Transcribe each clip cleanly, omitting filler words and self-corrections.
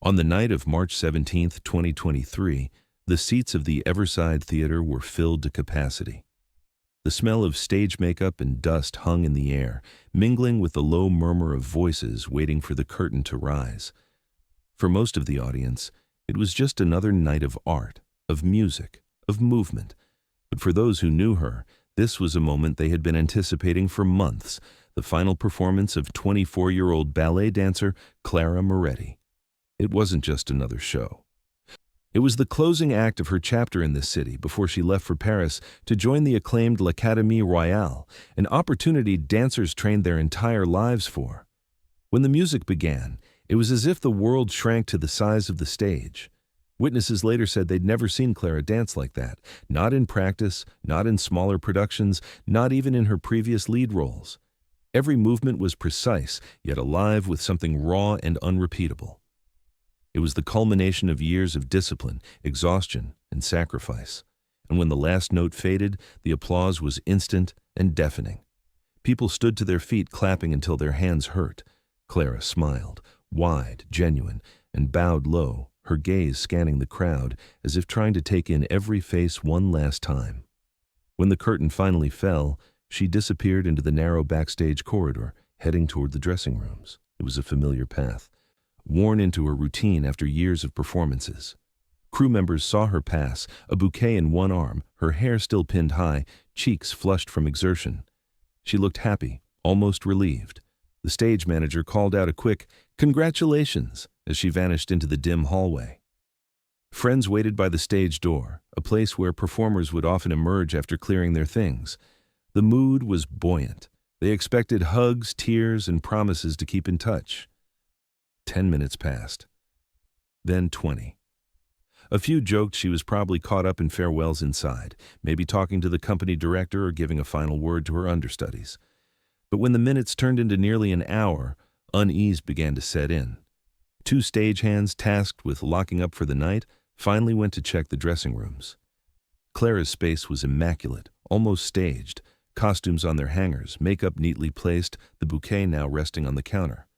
On the night of March 17, 2023, the seats of the Everside Theater were filled to capacity. The smell of stage makeup and dust hung in the air, mingling with the low murmur of voices waiting for the curtain to rise. For most of the audience, it was just another night of art, of music, of movement. But for those who knew her, this was a moment they had been anticipating for months, the final performance of 24-year-old ballet dancer Clara Moretti. It wasn't just another show. It was the closing act of her chapter in this city before she left for Paris to join the acclaimed L'Académie Royale, an opportunity dancers trained their entire lives for. When the music began, it was as if the world shrank to the size of the stage. Witnesses later said they'd never seen Clara dance like that, not in practice, not in smaller productions, not even in her previous lead roles. Every movement was precise, yet alive with something raw and unrepeatable. It was the culmination of years of discipline, exhaustion, and sacrifice. And when the last note faded, the applause was instant and deafening. People stood to their feet clapping until their hands hurt. Clara smiled, wide, genuine, and bowed low, her gaze scanning the crowd as if trying to take in every face one last time. When the curtain finally fell, she disappeared into the narrow backstage corridor, heading toward the dressing rooms. It was a familiar path, worn into her routine after years of performances. Crew members saw her pass, a bouquet in one arm, her hair still pinned high, cheeks flushed from exertion. She looked happy, almost relieved. The stage manager called out a quick, "Congratulations," as she vanished into the dim hallway. Friends waited by the stage door, a place where performers would often emerge after clearing their things. The mood was buoyant. They expected hugs, tears, and promises to keep in touch. 10 minutes passed. Then 20. A few joked she was probably caught up in farewells inside, maybe talking to the company director or giving a final word to her understudies. But when the minutes turned into nearly an hour, unease began to set in. 2 stagehands tasked with locking up for the night finally went to check the dressing rooms. Clara's space was immaculate, almost staged, costumes on their hangers, makeup neatly placed, the bouquet now resting on the counter.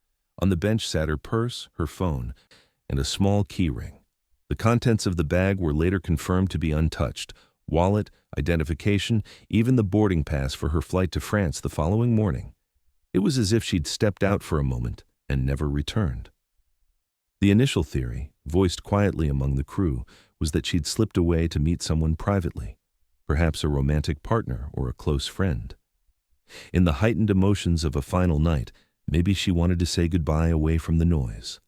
On the bench sat her purse, her phone, and a small key ring. The contents of the bag were later confirmed to be untouched: wallet, identification, even the boarding pass for her flight to France the following morning. It was as if she'd stepped out for a moment and never returned. The initial theory, voiced quietly among the crew, was that she'd slipped away to meet someone privately, perhaps a romantic partner or a close friend. In the heightened emotions of a final night, maybe she wanted to say goodbye away from the noise.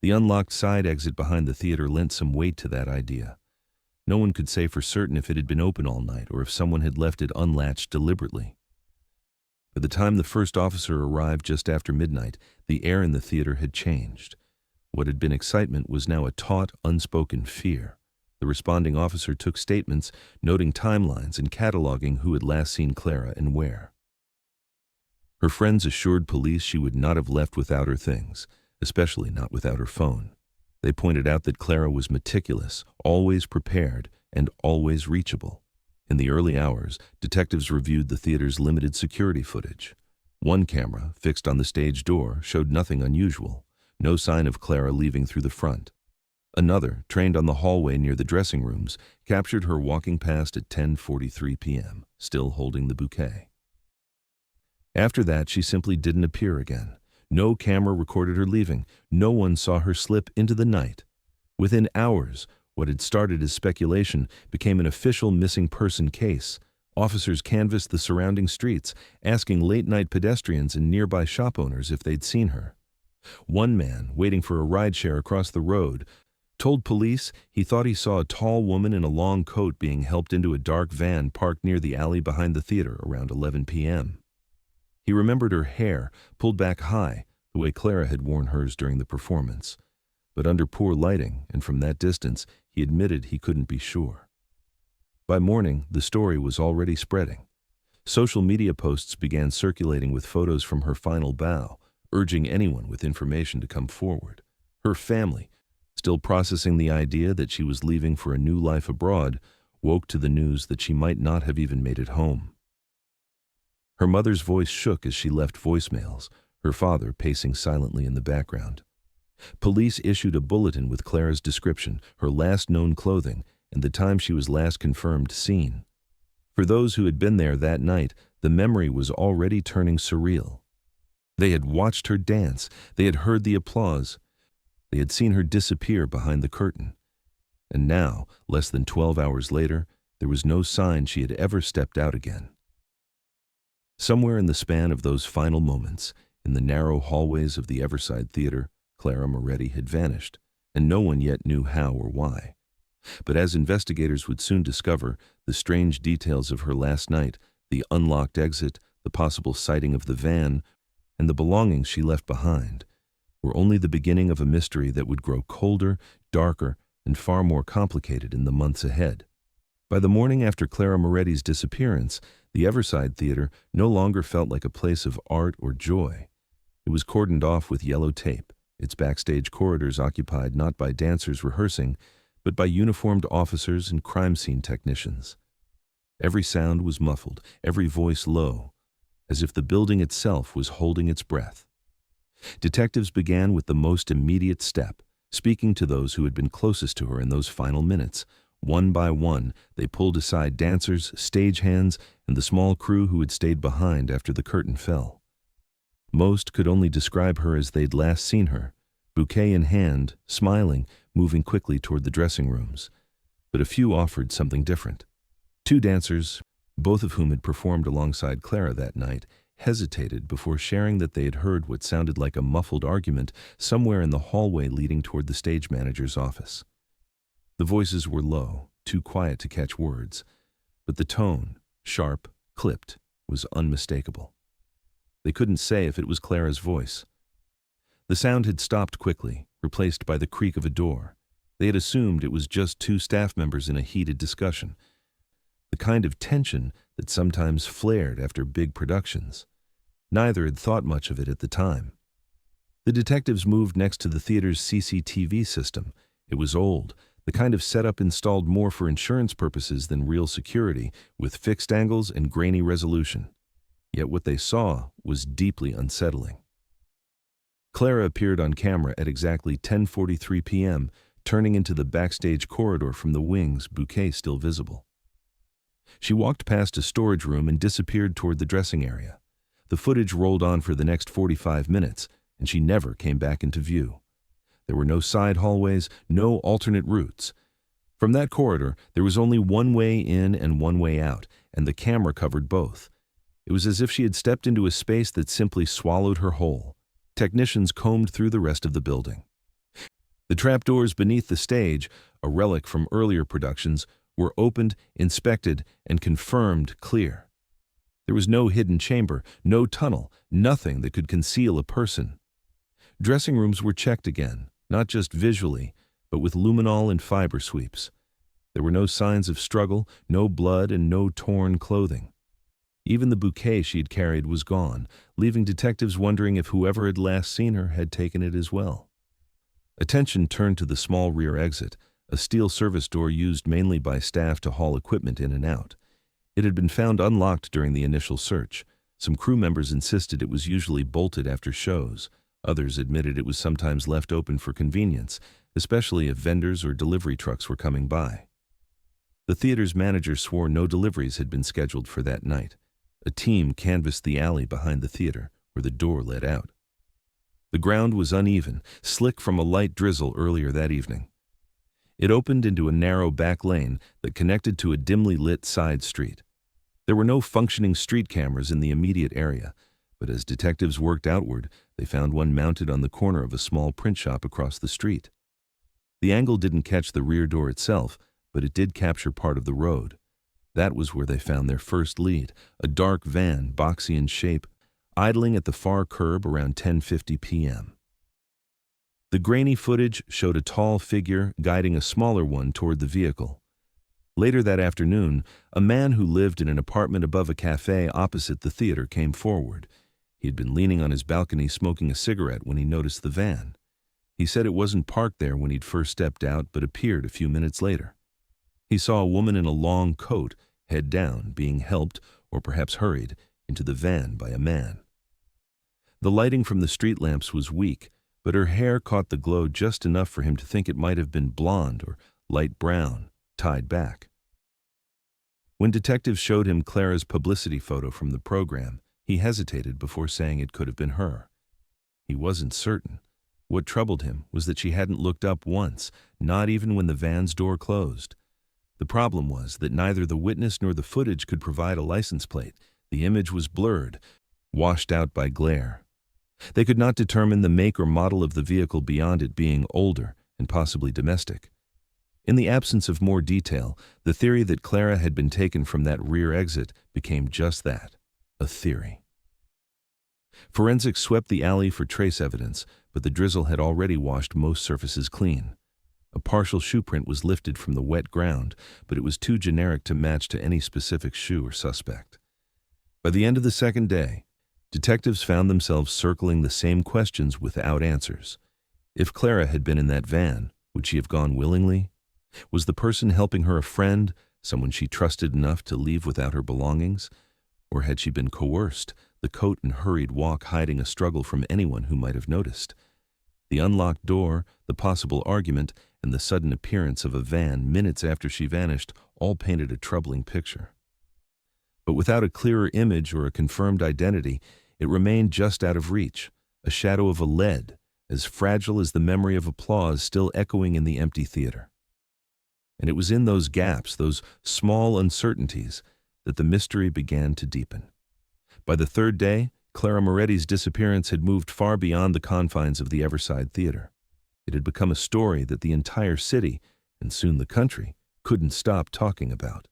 The unlocked side exit behind the theater lent some weight to that idea. No one could say for certain if it had been open all night or if someone had left it unlatched deliberately. By the time the first officer arrived just after midnight, the air in the theater had changed. What had been excitement was now a taut, unspoken fear. The responding officer took statements, noting timelines and cataloging who had last seen Clara and where. Her friends assured police she would not have left without her things, especially not without her phone. They pointed out that Clara was meticulous, always prepared, and always reachable. In the early hours, detectives reviewed the theater's limited security footage. One camera, fixed on the stage door, showed nothing unusual, no sign of Clara leaving through the front. Another, trained on the hallway near the dressing rooms, captured her walking past at 10:43 p.m., still holding the bouquet. After that, she simply didn't appear again. No camera recorded her leaving. No one saw her slip into the night. Within hours, what had started as speculation became an official missing person case. Officers canvassed the surrounding streets, asking late-night pedestrians and nearby shop owners if they'd seen her. One man, waiting for a rideshare across the road, told police he thought he saw a tall woman in a long coat being helped into a dark van parked near the alley behind the theater around 11 p.m. He remembered her hair, pulled back high, the way Clara had worn hers during the performance. But under poor lighting, and from that distance, he admitted he couldn't be sure. By morning, the story was already spreading. Social media posts began circulating with photos from her final bow, urging anyone with information to come forward. Her family, still processing the idea that she was leaving for a new life abroad, woke to the news that she might not have even made it home. Her mother's voice shook as she left voicemails, her father pacing silently in the background. Police issued a bulletin with Clara's description, her last known clothing, and the time she was last confirmed seen. For those who had been there that night, the memory was already turning surreal. They had watched her dance, they had heard the applause, they had seen her disappear behind the curtain. And now, less than 12 hours later, there was no sign she had ever stepped out again. Somewhere in the span of those final moments, in the narrow hallways of the Everside Theater, Clara Moretti had vanished, and no one yet knew how or why. But as investigators would soon discover, the strange details of her last night, the unlocked exit, the possible sighting of the van, and the belongings she left behind, were only the beginning of a mystery that would grow colder, darker, and far more complicated in the months ahead. By the morning after Clara Moretti's disappearance, the Everside Theater no longer felt like a place of art or joy. It was cordoned off with yellow tape, its backstage corridors occupied not by dancers rehearsing, but by uniformed officers and crime scene technicians. Every sound was muffled, every voice low, as if the building itself was holding its breath. Detectives began with the most immediate step, speaking to those who had been closest to her in those final minutes. One by one, they pulled aside dancers, stagehands, and the small crew who had stayed behind after the curtain fell. Most could only describe her as they'd last seen her, bouquet in hand, smiling, moving quickly toward the dressing rooms. But a few offered something different. Two dancers, both of whom had performed alongside Clara that night, hesitated before sharing that they had heard what sounded like a muffled argument somewhere in the hallway leading toward the stage manager's office. The voices were low, too quiet to catch words, but the tone, sharp, clipped, was unmistakable. They couldn't say if it was Clara's voice. The sound had stopped quickly, replaced by the creak of a door. They had assumed it was just two staff members in a heated discussion, the kind of tension that sometimes flared after big productions. Neither had thought much of it at the time. The detectives moved next to the theater's CCTV system. It was old, the kind of setup installed more for insurance purposes than real security, with fixed angles and grainy resolution. Yet what they saw was deeply unsettling. Clara appeared on camera at exactly 10:43 p.m., turning into the backstage corridor from the wings, bouquet still visible. She walked past a storage room and disappeared toward the dressing area. The footage rolled on for the next 45 minutes, and she never came back into view. There were no side hallways, no alternate routes. From that corridor, there was only one way in and one way out, and the camera covered both. It was as if she had stepped into a space that simply swallowed her whole. Technicians combed through the rest of the building. The trapdoors beneath the stage, a relic from earlier productions, were opened, inspected, and confirmed clear. There was no hidden chamber, no tunnel, nothing that could conceal a person. Dressing rooms were checked again, not just visually, but with luminol and fiber sweeps. There were no signs of struggle, no blood, and no torn clothing. Even the bouquet she had carried was gone, leaving detectives wondering if whoever had last seen her had taken it as well. Attention turned to the small rear exit, a steel service door used mainly by staff to haul equipment in and out. It had been found unlocked during the initial search. Some crew members insisted it was usually bolted after shows. Others admitted it was sometimes left open for convenience, especially if vendors or delivery trucks were coming by. The theater's manager swore no deliveries had been scheduled for that night. A team canvassed the alley behind the theater, where the door led out. The ground was uneven, slick from a light drizzle earlier that evening. It opened into a narrow back lane that connected to a dimly lit side street. There were no functioning street cameras in the immediate area, but as detectives worked outward, they found one mounted on the corner of a small print shop across the street. The angle didn't catch the rear door itself, but it did capture part of the road. That was where they found their first lead, a dark van, boxy in shape, idling at the far curb around 10:50 p.m. The grainy footage showed a tall figure guiding a smaller one toward the vehicle. Later that afternoon, a man who lived in an apartment above a cafe opposite the theater came forward. He had been leaning on his balcony smoking a cigarette when he noticed the van. He said it wasn't parked there when he'd first stepped out, but appeared a few minutes later. He saw a woman in a long coat, head down, being helped, or perhaps hurried, into the van by a man. The lighting from the street lamps was weak, but her hair caught the glow just enough for him to think it might have been blonde or light brown, tied back. When detectives showed him Clara's publicity photo from the program, he hesitated before saying it could have been her. He wasn't certain. What troubled him was that she hadn't looked up once, not even when the van's door closed. The problem was that neither the witness nor the footage could provide a license plate. The image was blurred, washed out by glare. They could not determine the make or model of the vehicle beyond it being older and possibly domestic. In the absence of more detail, the theory that Clara had been taken from that rear exit became just that, a theory. Forensics swept the alley for trace evidence, but the drizzle had already washed most surfaces clean. A partial shoe print was lifted from the wet ground, but it was too generic to match to any specific shoe or suspect. By the end of the second day, detectives found themselves circling the same questions without answers. If Clara had been in that van, would she have gone willingly? Was the person helping her a friend, someone she trusted enough to leave without her belongings? Or had she been coerced, the coat and hurried walk hiding a struggle from anyone who might have noticed? The unlocked door, the possible argument, and the sudden appearance of a van minutes after she vanished all painted a troubling picture. But without a clearer image or a confirmed identity, it remained just out of reach, a shadow of a lead, as fragile as the memory of applause still echoing in the empty theater. And it was in those gaps, those small uncertainties, that the mystery began to deepen. By the third day, Clara Moretti's disappearance had moved far beyond the confines of the Everside Theater. It had become a story that the entire city, and soon the country, couldn't stop talking about.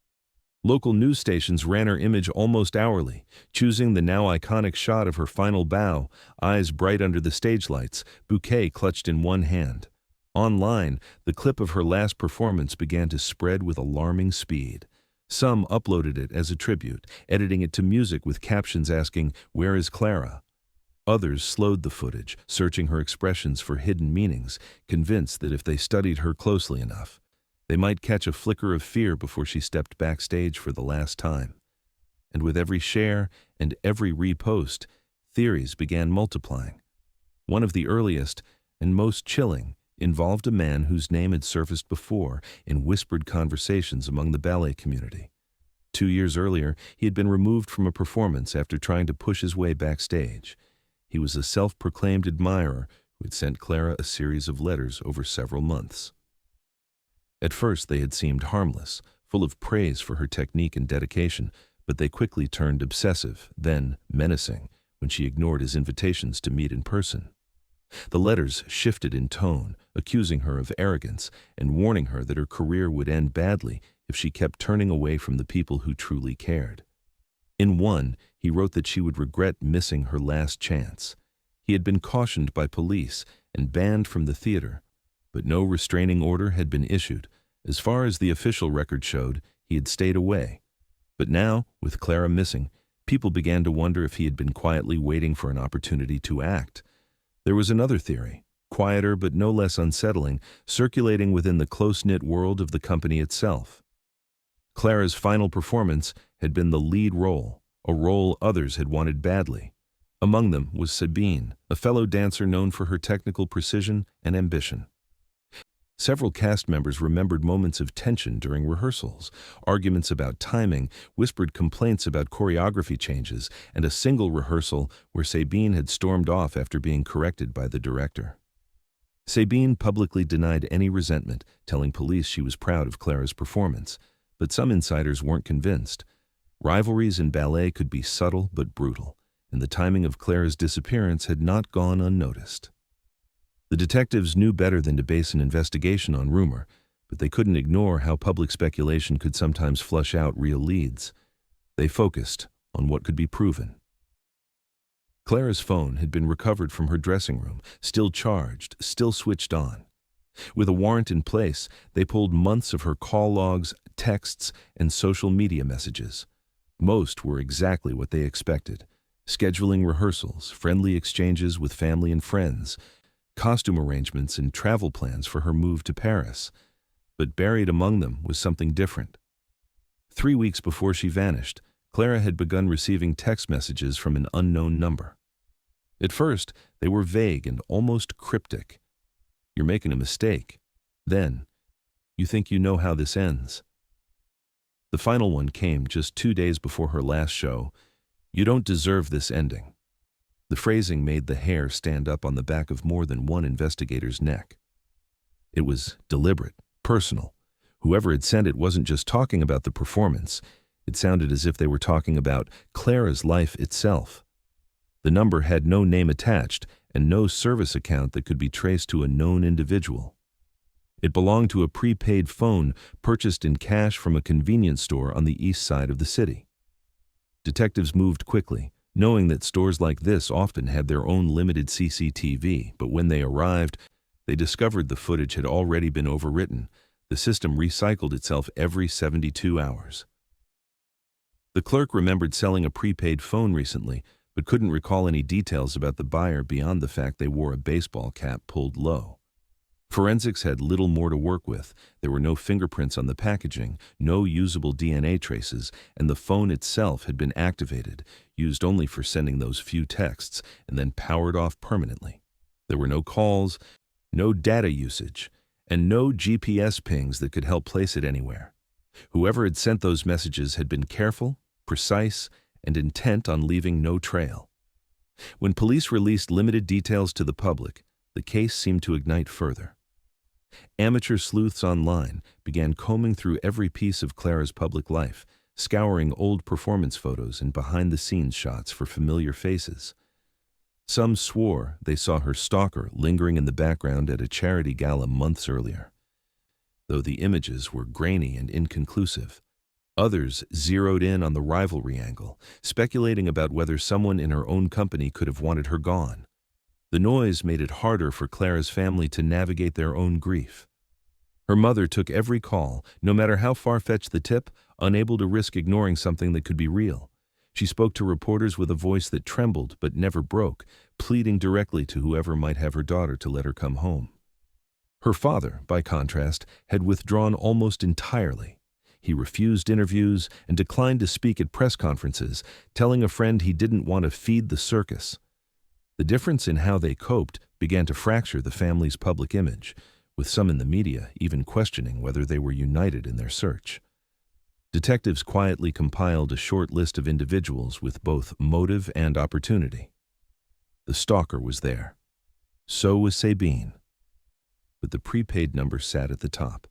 Local news stations ran her image almost hourly, choosing the now iconic shot of her final bow, eyes bright under the stage lights, bouquet clutched in one hand. Online, the clip of her last performance began to spread with alarming speed. Some uploaded it as a tribute, editing it to music with captions asking, "Where is Clara?" Others slowed the footage, searching her expressions for hidden meanings, convinced that if they studied her closely enough, they might catch a flicker of fear before she stepped backstage for the last time. And with every share and every repost, theories began multiplying. One of the earliest and most chilling involved a man whose name had surfaced before in whispered conversations among the ballet community. 2 years earlier, he had been removed from a performance after trying to push his way backstage. He was a self-proclaimed admirer who had sent Clara a series of letters over several months. At first, they had seemed harmless, full of praise for her technique and dedication, but they quickly turned obsessive, then menacing, when she ignored his invitations to meet in person. The letters shifted in tone, accusing her of arrogance and warning her that her career would end badly if she kept turning away from the people who truly cared. In one, he wrote that she would regret missing her last chance. He had been cautioned by police and banned from the theater, but no restraining order had been issued. As far as the official record showed, he had stayed away. But now, with Clara missing, people began to wonder if he had been quietly waiting for an opportunity to act. There was another theory, quieter but no less unsettling, circulating within the close-knit world of the company itself. Clara's final performance had been the lead role, a role others had wanted badly. Among them was Sabine, a fellow dancer known for her technical precision and ambition. Several cast members remembered moments of tension during rehearsals, arguments about timing, whispered complaints about choreography changes, and a single rehearsal where Sabine had stormed off after being corrected by the director. Sabine publicly denied any resentment, telling police she was proud of Clara's performance, but some insiders weren't convinced. Rivalries in ballet could be subtle but brutal, and the timing of Clara's disappearance had not gone unnoticed. The detectives knew better than to base an investigation on rumor, but they couldn't ignore how public speculation could sometimes flush out real leads. They focused on what could be proven. Clara's phone had been recovered from her dressing room, still charged, still switched on. With a warrant in place, they pulled months of her call logs, texts, and social media messages. Most were exactly what they expected: scheduling rehearsals, friendly exchanges with family and friends, costume arrangements and travel plans for her move to Paris. But buried among them was something different. 3 weeks before she vanished, Clara had begun receiving text messages from an unknown number. At first, they were vague and almost cryptic. "You're making a mistake." Then, "You think you know how this ends." The final one came just 2 days before her last show. "You don't deserve this ending." The phrasing made the hair stand up on the back of more than one investigator's neck. It was deliberate, personal. Whoever had sent it wasn't just talking about the performance. It sounded as if they were talking about Clara's life itself. The number had no name attached and no service account that could be traced to a known individual. It belonged to a prepaid phone purchased in cash from a convenience store on the east side of the city. Detectives moved quickly, knowing that stores like this often had their own limited CCTV, but when they arrived, they discovered the footage had already been overwritten. The system recycled itself every 72 hours. The clerk remembered selling a prepaid phone recently, but couldn't recall any details about the buyer beyond the fact they wore a baseball cap pulled low. Forensics had little more to work with. There were no fingerprints on the packaging, no usable DNA traces, and the phone itself had been activated, used only for sending those few texts, and then powered off permanently. There were no calls, no data usage, and no GPS pings that could help place it anywhere. Whoever had sent those messages had been careful, precise, and intent on leaving no trail. When police released limited details to the public, the case seemed to ignite further. Amateur sleuths online began combing through every piece of Clara's public life, scouring old performance photos and behind-the-scenes shots for familiar faces. Some swore they saw her stalker lingering in the background at a charity gala months earlier, though the images were grainy and inconclusive. Others zeroed in on the rivalry angle, speculating about whether someone in her own company could have wanted her gone. The noise made it harder for Clara's family to navigate their own grief. Her mother took every call, no matter how far-fetched the tip, unable to risk ignoring something that could be real. She spoke to reporters with a voice that trembled but never broke, pleading directly to whoever might have her daughter to let her come home. Her father, by contrast, had withdrawn almost entirely. He refused interviews and declined to speak at press conferences, telling a friend he didn't want to feed the circus. The difference in how they coped began to fracture the family's public image, with some in the media even questioning whether they were united in their search. Detectives quietly compiled a short list of individuals with both motive and opportunity. The stalker was there. So was Sabine. But the prepaid number sat at the top.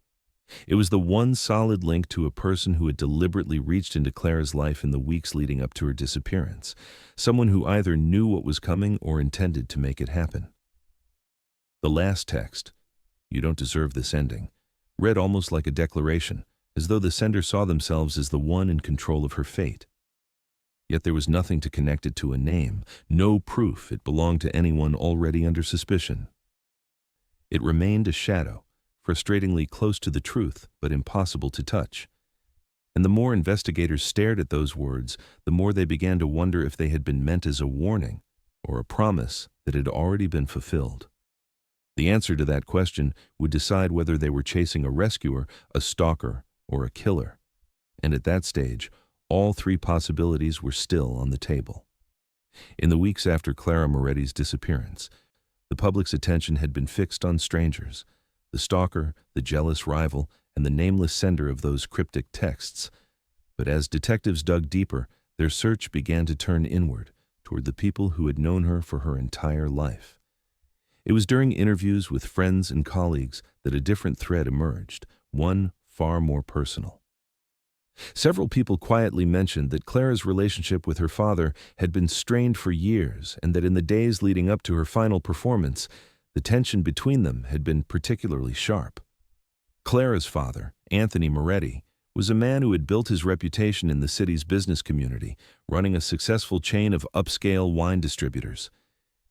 It was the one solid link to a person who had deliberately reached into Clara's life in the weeks leading up to her disappearance, someone who either knew what was coming or intended to make it happen. The last text, "You don't deserve this ending," read almost like a declaration, as though the sender saw themselves as the one in control of her fate. Yet there was nothing to connect it to a name, no proof it belonged to anyone already under suspicion. It remained a shadow, frustratingly close to the truth, but impossible to touch. And the more investigators stared at those words, the more they began to wonder if they had been meant as a warning or a promise that had already been fulfilled. The answer to that question would decide whether they were chasing a rescuer, a stalker, or a killer. And at that stage, all three possibilities were still on the table. In the weeks after Clara Moretti's disappearance, the public's attention had been fixed on strangers: the stalker, the jealous rival, and the nameless sender of those cryptic texts. But as detectives dug deeper, their search began to turn inward, toward the people who had known her for her entire life. It was during interviews with friends and colleagues that a different thread emerged, one far more personal. Several people quietly mentioned that Clara's relationship with her father had been strained for years, and that in the days leading up to her final performance, the tension between them had been particularly sharp. Clara's father, Anthony Moretti, was a man who had built his reputation in the city's business community, running a successful chain of upscale wine distributors.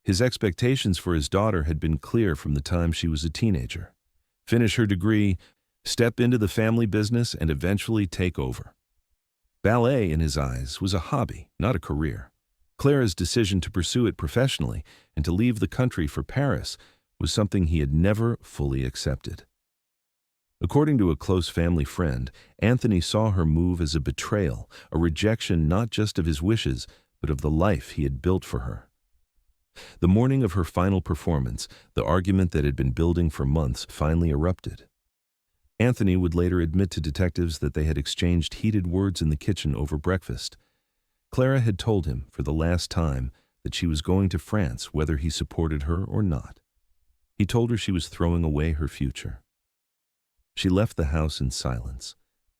His expectations for his daughter had been clear from the time she was a teenager: finish her degree, step into the family business, and eventually take over. Ballet, in his eyes, was a hobby, not a career. Clara's decision to pursue it professionally and to leave the country for Paris was something he had never fully accepted. According to a close family friend, Anthony saw her move as a betrayal, a rejection not just of his wishes, but of the life he had built for her. The morning of her final performance, the argument that had been building for months finally erupted. Anthony would later admit to detectives that they had exchanged heated words in the kitchen over breakfast. Clara had told him, for the last time, that she was going to France whether he supported her or not. He told her she was throwing away her future. She left the house in silence,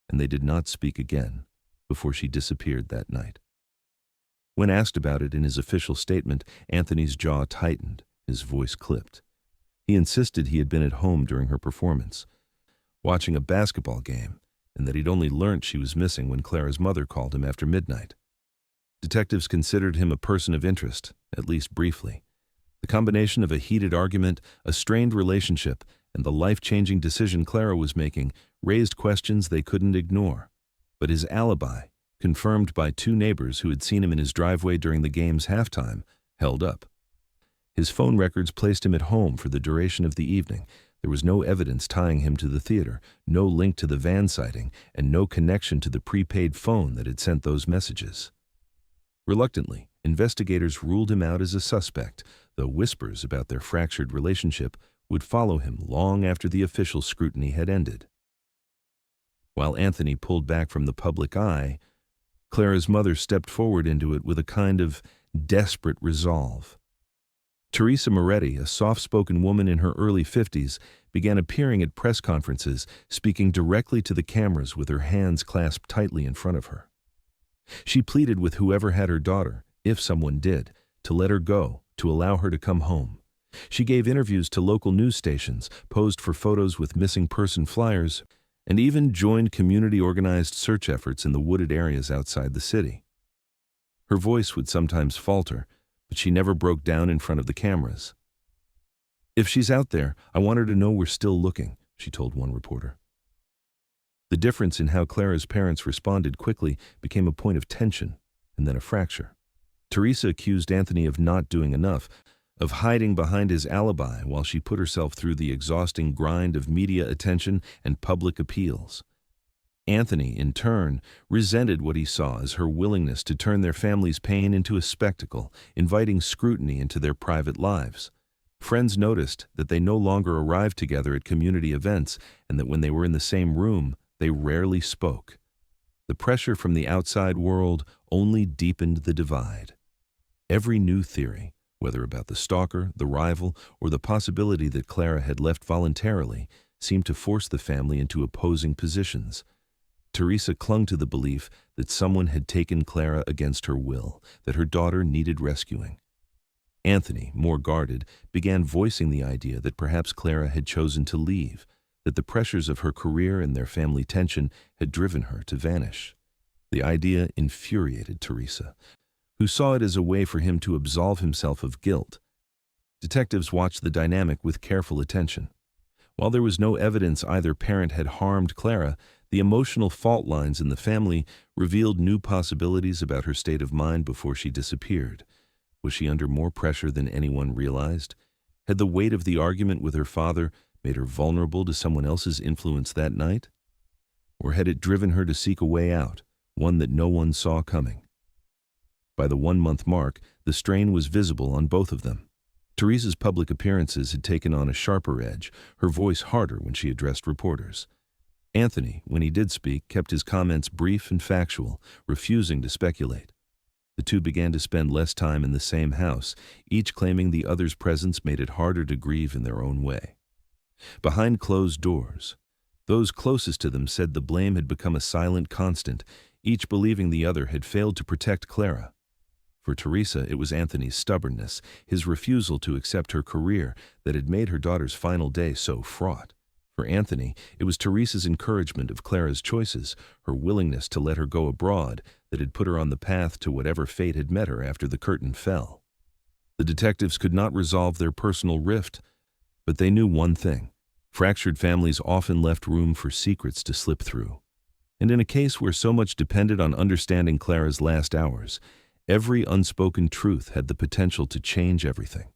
and they did not speak again before she disappeared that night. When asked about it in his official statement, Anthony's jaw tightened, his voice clipped. He insisted he had been at home during her performance, watching a basketball game, and that he'd only learnt she was missing when Clara's mother called him after midnight. Detectives considered him a person of interest, at least briefly. The combination of a heated argument, a strained relationship, and the life-changing decision Clara was making raised questions they couldn't ignore. But his alibi, confirmed by two neighbors who had seen him in his driveway during the game's halftime, held up. His phone records placed him at home for the duration of the evening. There was no evidence tying him to the theater, no link to the van sighting, and no connection to the prepaid phone that had sent those messages. Reluctantly, investigators ruled him out as a suspect, though whispers about their fractured relationship would follow him long after the official scrutiny had ended. While Anthony pulled back from the public eye, Clara's mother stepped forward into it with a kind of desperate resolve. Teresa Moretti, a soft-spoken woman in her early 50s, began appearing at press conferences, speaking directly to the cameras with her hands clasped tightly in front of her. She pleaded with whoever had her daughter, if someone did, to let her go, to allow her to come home. She gave interviews to local news stations, posed for photos with missing person flyers, and even joined community-organized search efforts in the wooded areas outside the city. Her voice would sometimes falter, but she never broke down in front of the cameras. "If she's out there, I want her to know we're still looking," she told one reporter. The difference in how Clara's parents responded quickly became a point of tension, and then a fracture. Teresa accused Anthony of not doing enough, of hiding behind his alibi while she put herself through the exhausting grind of media attention and public appeals. Anthony, in turn, resented what he saw as her willingness to turn their family's pain into a spectacle, inviting scrutiny into their private lives. Friends noticed that they no longer arrived together at community events, and that when they were in the same room, they rarely spoke. The pressure from the outside world only deepened the divide. Every new theory, whether about the stalker, the rival, or the possibility that Clara had left voluntarily, seemed to force the family into opposing positions. Teresa clung to the belief that someone had taken Clara against her will, that her daughter needed rescuing. Anthony, more guarded, began voicing the idea that perhaps Clara had chosen to leave, that the pressures of her career and their family tension had driven her to vanish. The idea infuriated Teresa, who saw it as a way for him to absolve himself of guilt. Detectives watched the dynamic with careful attention. While there was no evidence either parent had harmed Clara, the emotional fault lines in the family revealed new possibilities about her state of mind before she disappeared. Was she under more pressure than anyone realized? Had the weight of the argument with her father made her vulnerable to someone else's influence that night? Or had it driven her to seek a way out, one that no one saw coming? By the 1-month mark, the strain was visible on both of them. Teresa's public appearances had taken on a sharper edge, her voice harder when she addressed reporters. Anthony, when he did speak, kept his comments brief and factual, refusing to speculate. The two began to spend less time in the same house, each claiming the other's presence made it harder to grieve in their own way. Behind closed doors, those closest to them said the blame had become a silent constant, each believing the other had failed to protect Clara. For Teresa, it was Anthony's stubbornness, his refusal to accept her career, that had made her daughter's final day so fraught. For Anthony, it was Teresa's encouragement of Clara's choices, her willingness to let her go abroad, that had put her on the path to whatever fate had met her after the curtain fell. The detectives could not resolve their personal rift, but they knew one thing. Fractured families often left room for secrets to slip through. And in a case where so much depended on understanding Clara's last hours, every unspoken truth had the potential to change everything.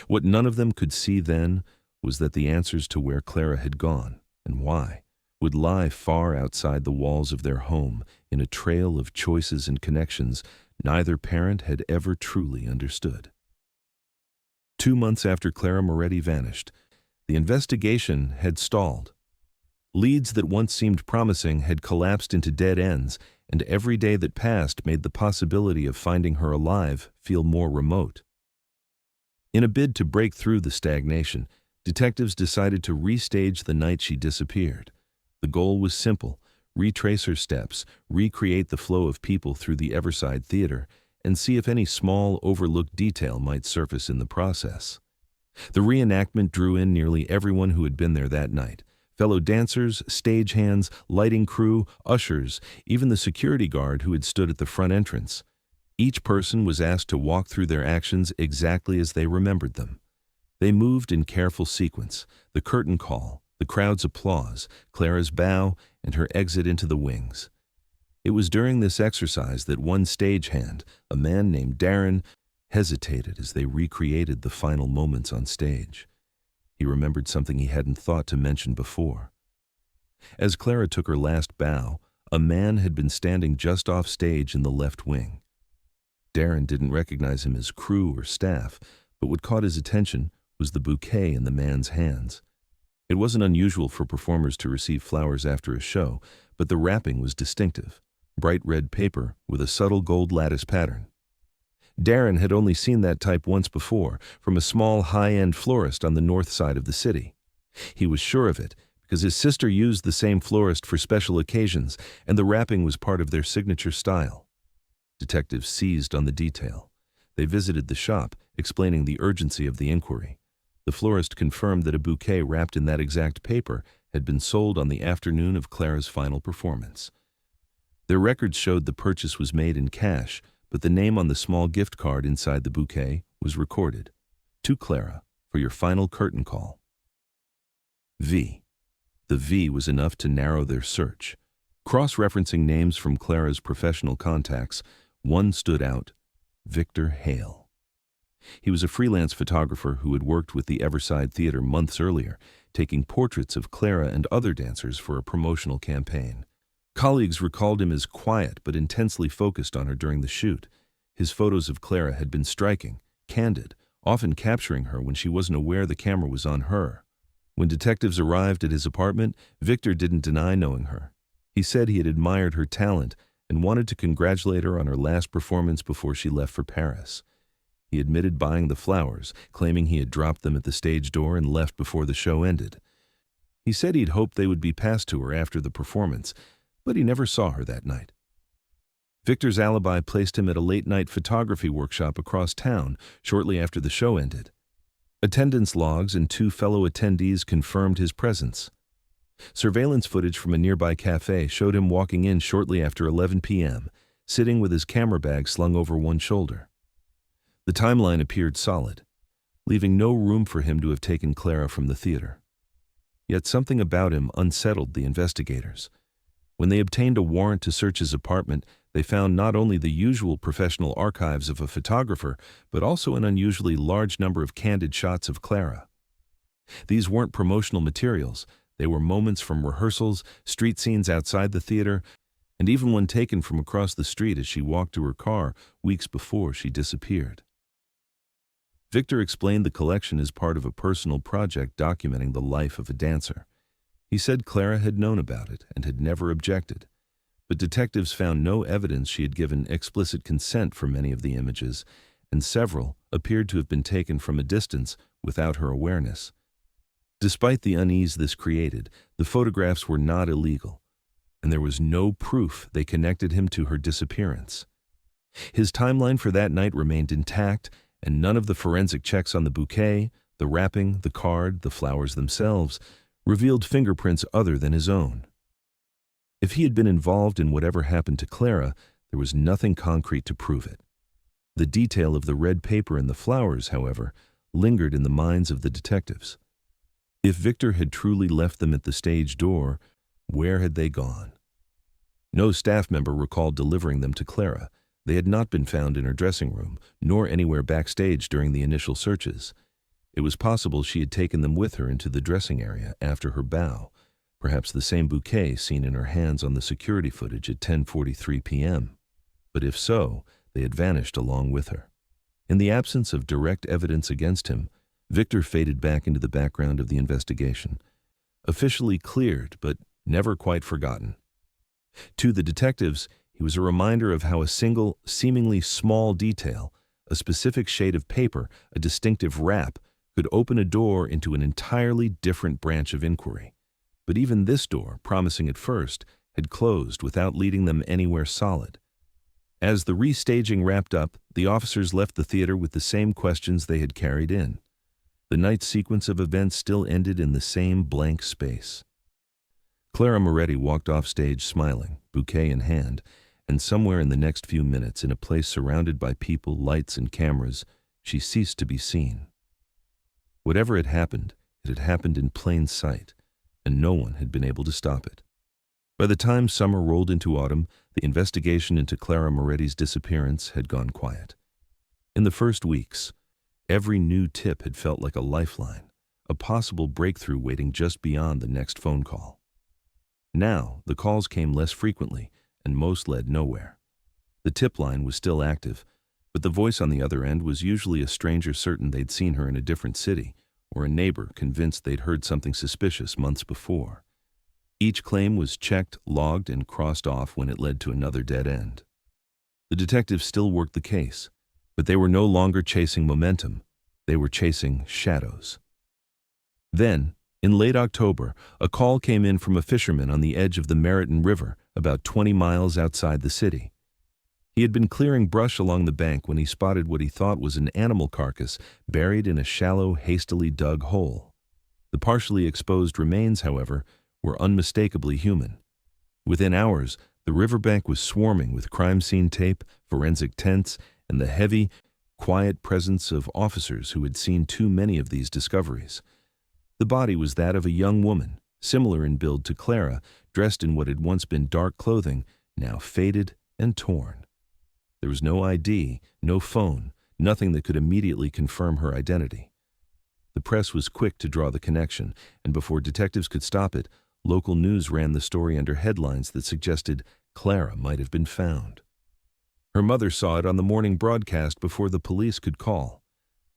What none of them could see then was that the answers to where Clara had gone and why would lie far outside the walls of their home in a trail of choices and connections neither parent had ever truly understood. 2 months after Clara Moretti vanished, the investigation had stalled. Leads that once seemed promising had collapsed into dead ends, and every day that passed made the possibility of finding her alive feel more remote. In a bid to break through the stagnation, detectives decided to restage the night she disappeared. The goal was simple: retrace her steps, recreate the flow of people through the Everside Theater, and see if any small, overlooked detail might surface in the process. The reenactment drew in nearly everyone who had been there that night: fellow dancers, stagehands, lighting crew, ushers, even the security guard who had stood at the front entrance. Each person was asked to walk through their actions exactly as they remembered them. They moved in careful sequence: the curtain call, the crowd's applause, Clara's bow, and her exit into the wings. It was during this exercise that one stagehand, a man named Darren, hesitated as they recreated the final moments on stage. He remembered something he hadn't thought to mention before. As Clara took her last bow, a man had been standing just off stage in the left wing. Darren didn't recognize him as crew or staff, but what caught his attention was the bouquet in the man's hands. It wasn't unusual for performers to receive flowers after a show, but the wrapping was distinctive: bright red paper with a subtle gold lattice pattern. Darren had only seen that type once before, from a small high-end florist on the north side of the city. He was sure of it because his sister used the same florist for special occasions, and the wrapping was part of their signature style. Detectives seized on the detail. They visited the shop, explaining the urgency of the inquiry. The florist confirmed that a bouquet wrapped in that exact paper had been sold on the afternoon of Clara's final performance. Their records showed the purchase was made in cash, but the name on the small gift card inside the bouquet was recorded: "To Clara, for your final curtain call." V. The V was enough to narrow their search. Cross-referencing names from Clara's professional contacts, one stood out: Victor Hale. He was a freelance photographer who had worked with the Everside Theater months earlier, taking portraits of Clara and other dancers for a promotional campaign. Colleagues recalled him as quiet but intensely focused on her during the shoot. His photos of Clara had been striking, candid, often capturing her when she wasn't aware the camera was on her. When detectives arrived at his apartment, Victor didn't deny knowing her. He said he had admired her talent and wanted to congratulate her on her last performance before she left for Paris. He admitted buying the flowers, claiming he had dropped them at the stage door and left before the show ended. He said he'd hoped they would be passed to her after the performance, but he never saw her that night. Victor's alibi placed him at a late-night photography workshop across town shortly after the show ended. Attendance logs and 2 fellow attendees confirmed his presence. Surveillance footage from a nearby cafe showed him walking in shortly after 11 p.m., sitting with his camera bag slung over one shoulder. The timeline appeared solid, leaving no room for him to have taken Clara from the theater. Yet something about him unsettled the investigators. When they obtained a warrant to search his apartment, they found not only the usual professional archives of a photographer, but also an unusually large number of candid shots of Clara. These weren't promotional materials. They were moments from rehearsals, street scenes outside the theater, and even one taken from across the street as she walked to her car weeks before she disappeared. Victor explained the collection as part of a personal project documenting the life of a dancer. He said Clara had known about it and had never objected, but detectives found no evidence she had given explicit consent for many of the images, and several appeared to have been taken from a distance without her awareness. Despite the unease this created, the photographs were not illegal, and there was no proof they connected him to her disappearance. His timeline for that night remained intact, and none of the forensic checks on the bouquet, the wrapping, the card, the flowers themselves, revealed fingerprints other than his own. If he had been involved in whatever happened to Clara, there was nothing concrete to prove it. The detail of the red paper and the flowers, however, lingered in the minds of the detectives. If Victor had truly left them at the stage door, where had they gone? No staff member recalled delivering them to Clara. They had not been found in her dressing room, nor anywhere backstage during the initial searches. It was possible she had taken them with her into the dressing area after her bow, Perhaps the same bouquet seen in her hands on the security footage at 10:43 p.m. But if so, they had vanished along with her. In the absence of direct evidence against him, Victor faded back into the background of the investigation, officially cleared but never quite forgotten. To the detectives, he was a reminder of how a single, seemingly small detail, a specific shade of paper, a distinctive wrap, could open a door into an entirely different branch of inquiry. But even this door, promising at first, had closed without leading them anywhere solid. As the restaging wrapped up, the officers left the theater with the same questions they had carried in. The night's sequence of events still ended in the same blank space. Clara Moretti walked off stage smiling, bouquet in hand, and somewhere in the next few minutes, in a place surrounded by people, lights, and cameras, she ceased to be seen. Whatever had happened, it had happened in plain sight, and no one had been able to stop it. By the time summer rolled into autumn, the investigation into Clara Moretti's disappearance had gone quiet. In the first weeks, every new tip had felt like a lifeline, a possible breakthrough waiting just beyond the next phone call. Now, the calls came less frequently, and most led nowhere. The tip line was still active, but the voice on the other end was usually a stranger certain they'd seen her in a different city, or a neighbor convinced they'd heard something suspicious months before. Each claim was checked, logged, and crossed off when it led to another dead end. The detectives still worked the case, but they were no longer chasing momentum. They were chasing shadows. Then, in late October, a call came in from a fisherman on the edge of the Meriton River, about 20 miles outside the city. He had been clearing brush along the bank when he spotted what he thought was an animal carcass buried in a shallow, hastily dug hole. The partially exposed remains, however, were unmistakably human. Within hours, the riverbank was swarming with crime scene tape, forensic tents, and the heavy, quiet presence of officers who had seen too many of these discoveries. The body was that of a young woman, similar in build to Clara, dressed in what had once been dark clothing, now faded and torn. There was no ID, no phone, nothing that could immediately confirm her identity. The press was quick to draw the connection, and before detectives could stop it, local news ran the story under headlines that suggested Clara might have been found. Her mother saw it on the morning broadcast before the police could call.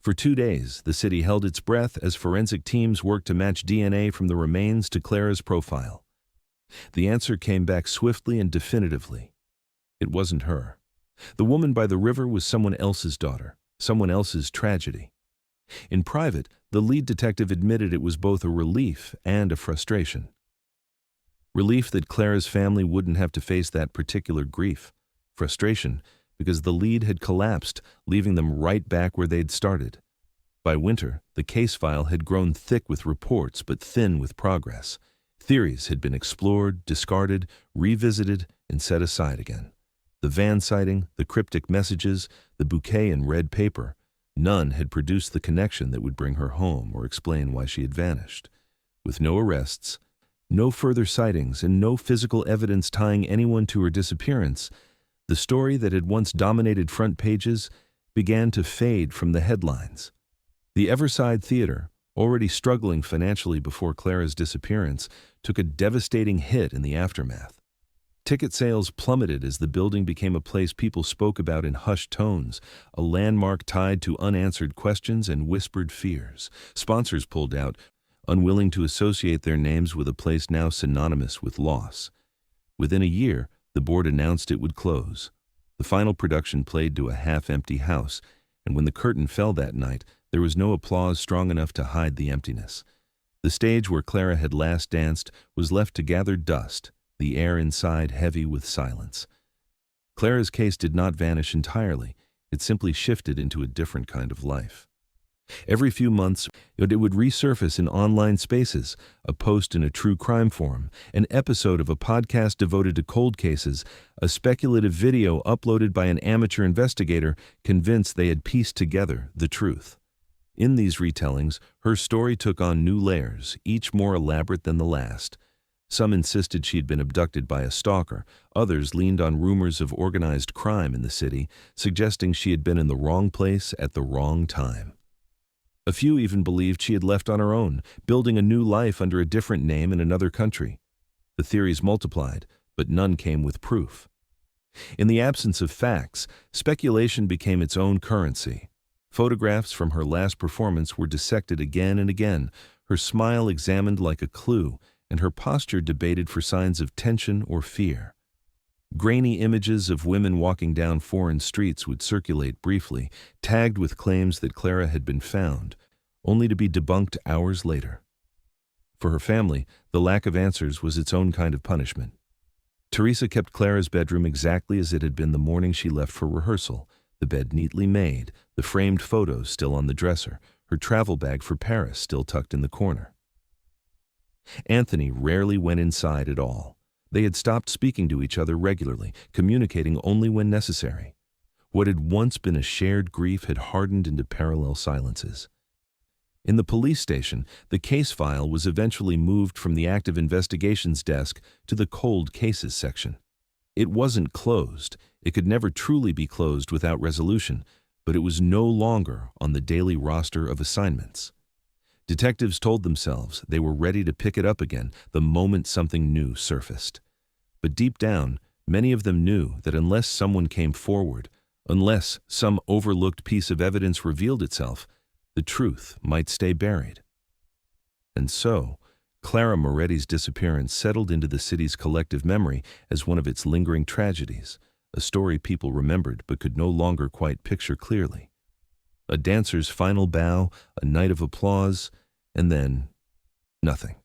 For 2 days, the city held its breath as forensic teams worked to match DNA from the remains to Clara's profile. The answer came back swiftly and definitively. It wasn't her. The woman by the river was someone else's daughter, someone else's tragedy. In private, the lead detective admitted it was both a relief and a frustration. Relief that Clara's family wouldn't have to face that particular grief. Frustration because the lead had collapsed, leaving them right back where they'd started. By winter, the case file had grown thick with reports but thin with progress. Theories had been explored, discarded, revisited, and set aside again. The van sighting, the cryptic messages, the bouquet in red paper, none had produced the connection that would bring her home or explain why she had vanished. With no arrests, no further sightings, and no physical evidence tying anyone to her disappearance, the story that had once dominated front pages began to fade from the headlines. The Everside Theater, already struggling financially before Clara's disappearance, took a devastating hit in the aftermath. Ticket sales plummeted as the building became a place people spoke about in hushed tones, a landmark tied to unanswered questions and whispered fears. Sponsors pulled out, unwilling to associate their names with a place now synonymous with loss. Within a year, the board announced it would close. The final production played to a half-empty house, and when the curtain fell that night, there was no applause strong enough to hide the emptiness. The stage where Clara had last danced was left to gather dust, the air inside heavy with silence. Clara's case did not vanish entirely. It simply shifted into a different kind of life. Every few months, it would resurface in online spaces, a post in a true crime forum, an episode of a podcast devoted to cold cases, a speculative video uploaded by an amateur investigator convinced they had pieced together the truth. In these retellings, her story took on new layers, each more elaborate than the last. Some insisted she had been abducted by a stalker. Others leaned on rumors of organized crime in the city, suggesting she had been in the wrong place at the wrong time. A few even believed she had left on her own, building a new life under a different name in another country. The theories multiplied, but none came with proof. In the absence of facts, speculation became its own currency. Photographs from her last performance were dissected again and again, her smile examined like a clue, and her posture debated for signs of tension or fear. Grainy images of women walking down foreign streets would circulate briefly, tagged with claims that Clara had been found, only to be debunked hours later. For her family, the lack of answers was its own kind of punishment. Teresa kept Clara's bedroom exactly as it had been the morning she left for rehearsal, the bed neatly made, the framed photos still on the dresser, her travel bag for Paris still tucked in the corner. Anthony rarely went inside at all. They had stopped speaking to each other regularly, communicating only when necessary. What had once been a shared grief had hardened into parallel silences. In the police station, the case file was eventually moved from the active investigations desk to the cold cases section. It wasn't closed. It could never truly be closed without resolution, but it was no longer on the daily roster of assignments. Detectives told themselves they were ready to pick it up again the moment something new surfaced. But deep down, many of them knew that unless someone came forward, unless some overlooked piece of evidence revealed itself, the truth might stay buried. And so, Clara Moretti's disappearance settled into the city's collective memory as one of its lingering tragedies, a story people remembered but could no longer quite picture clearly. A dancer's final bow, a night of applause, and then nothing.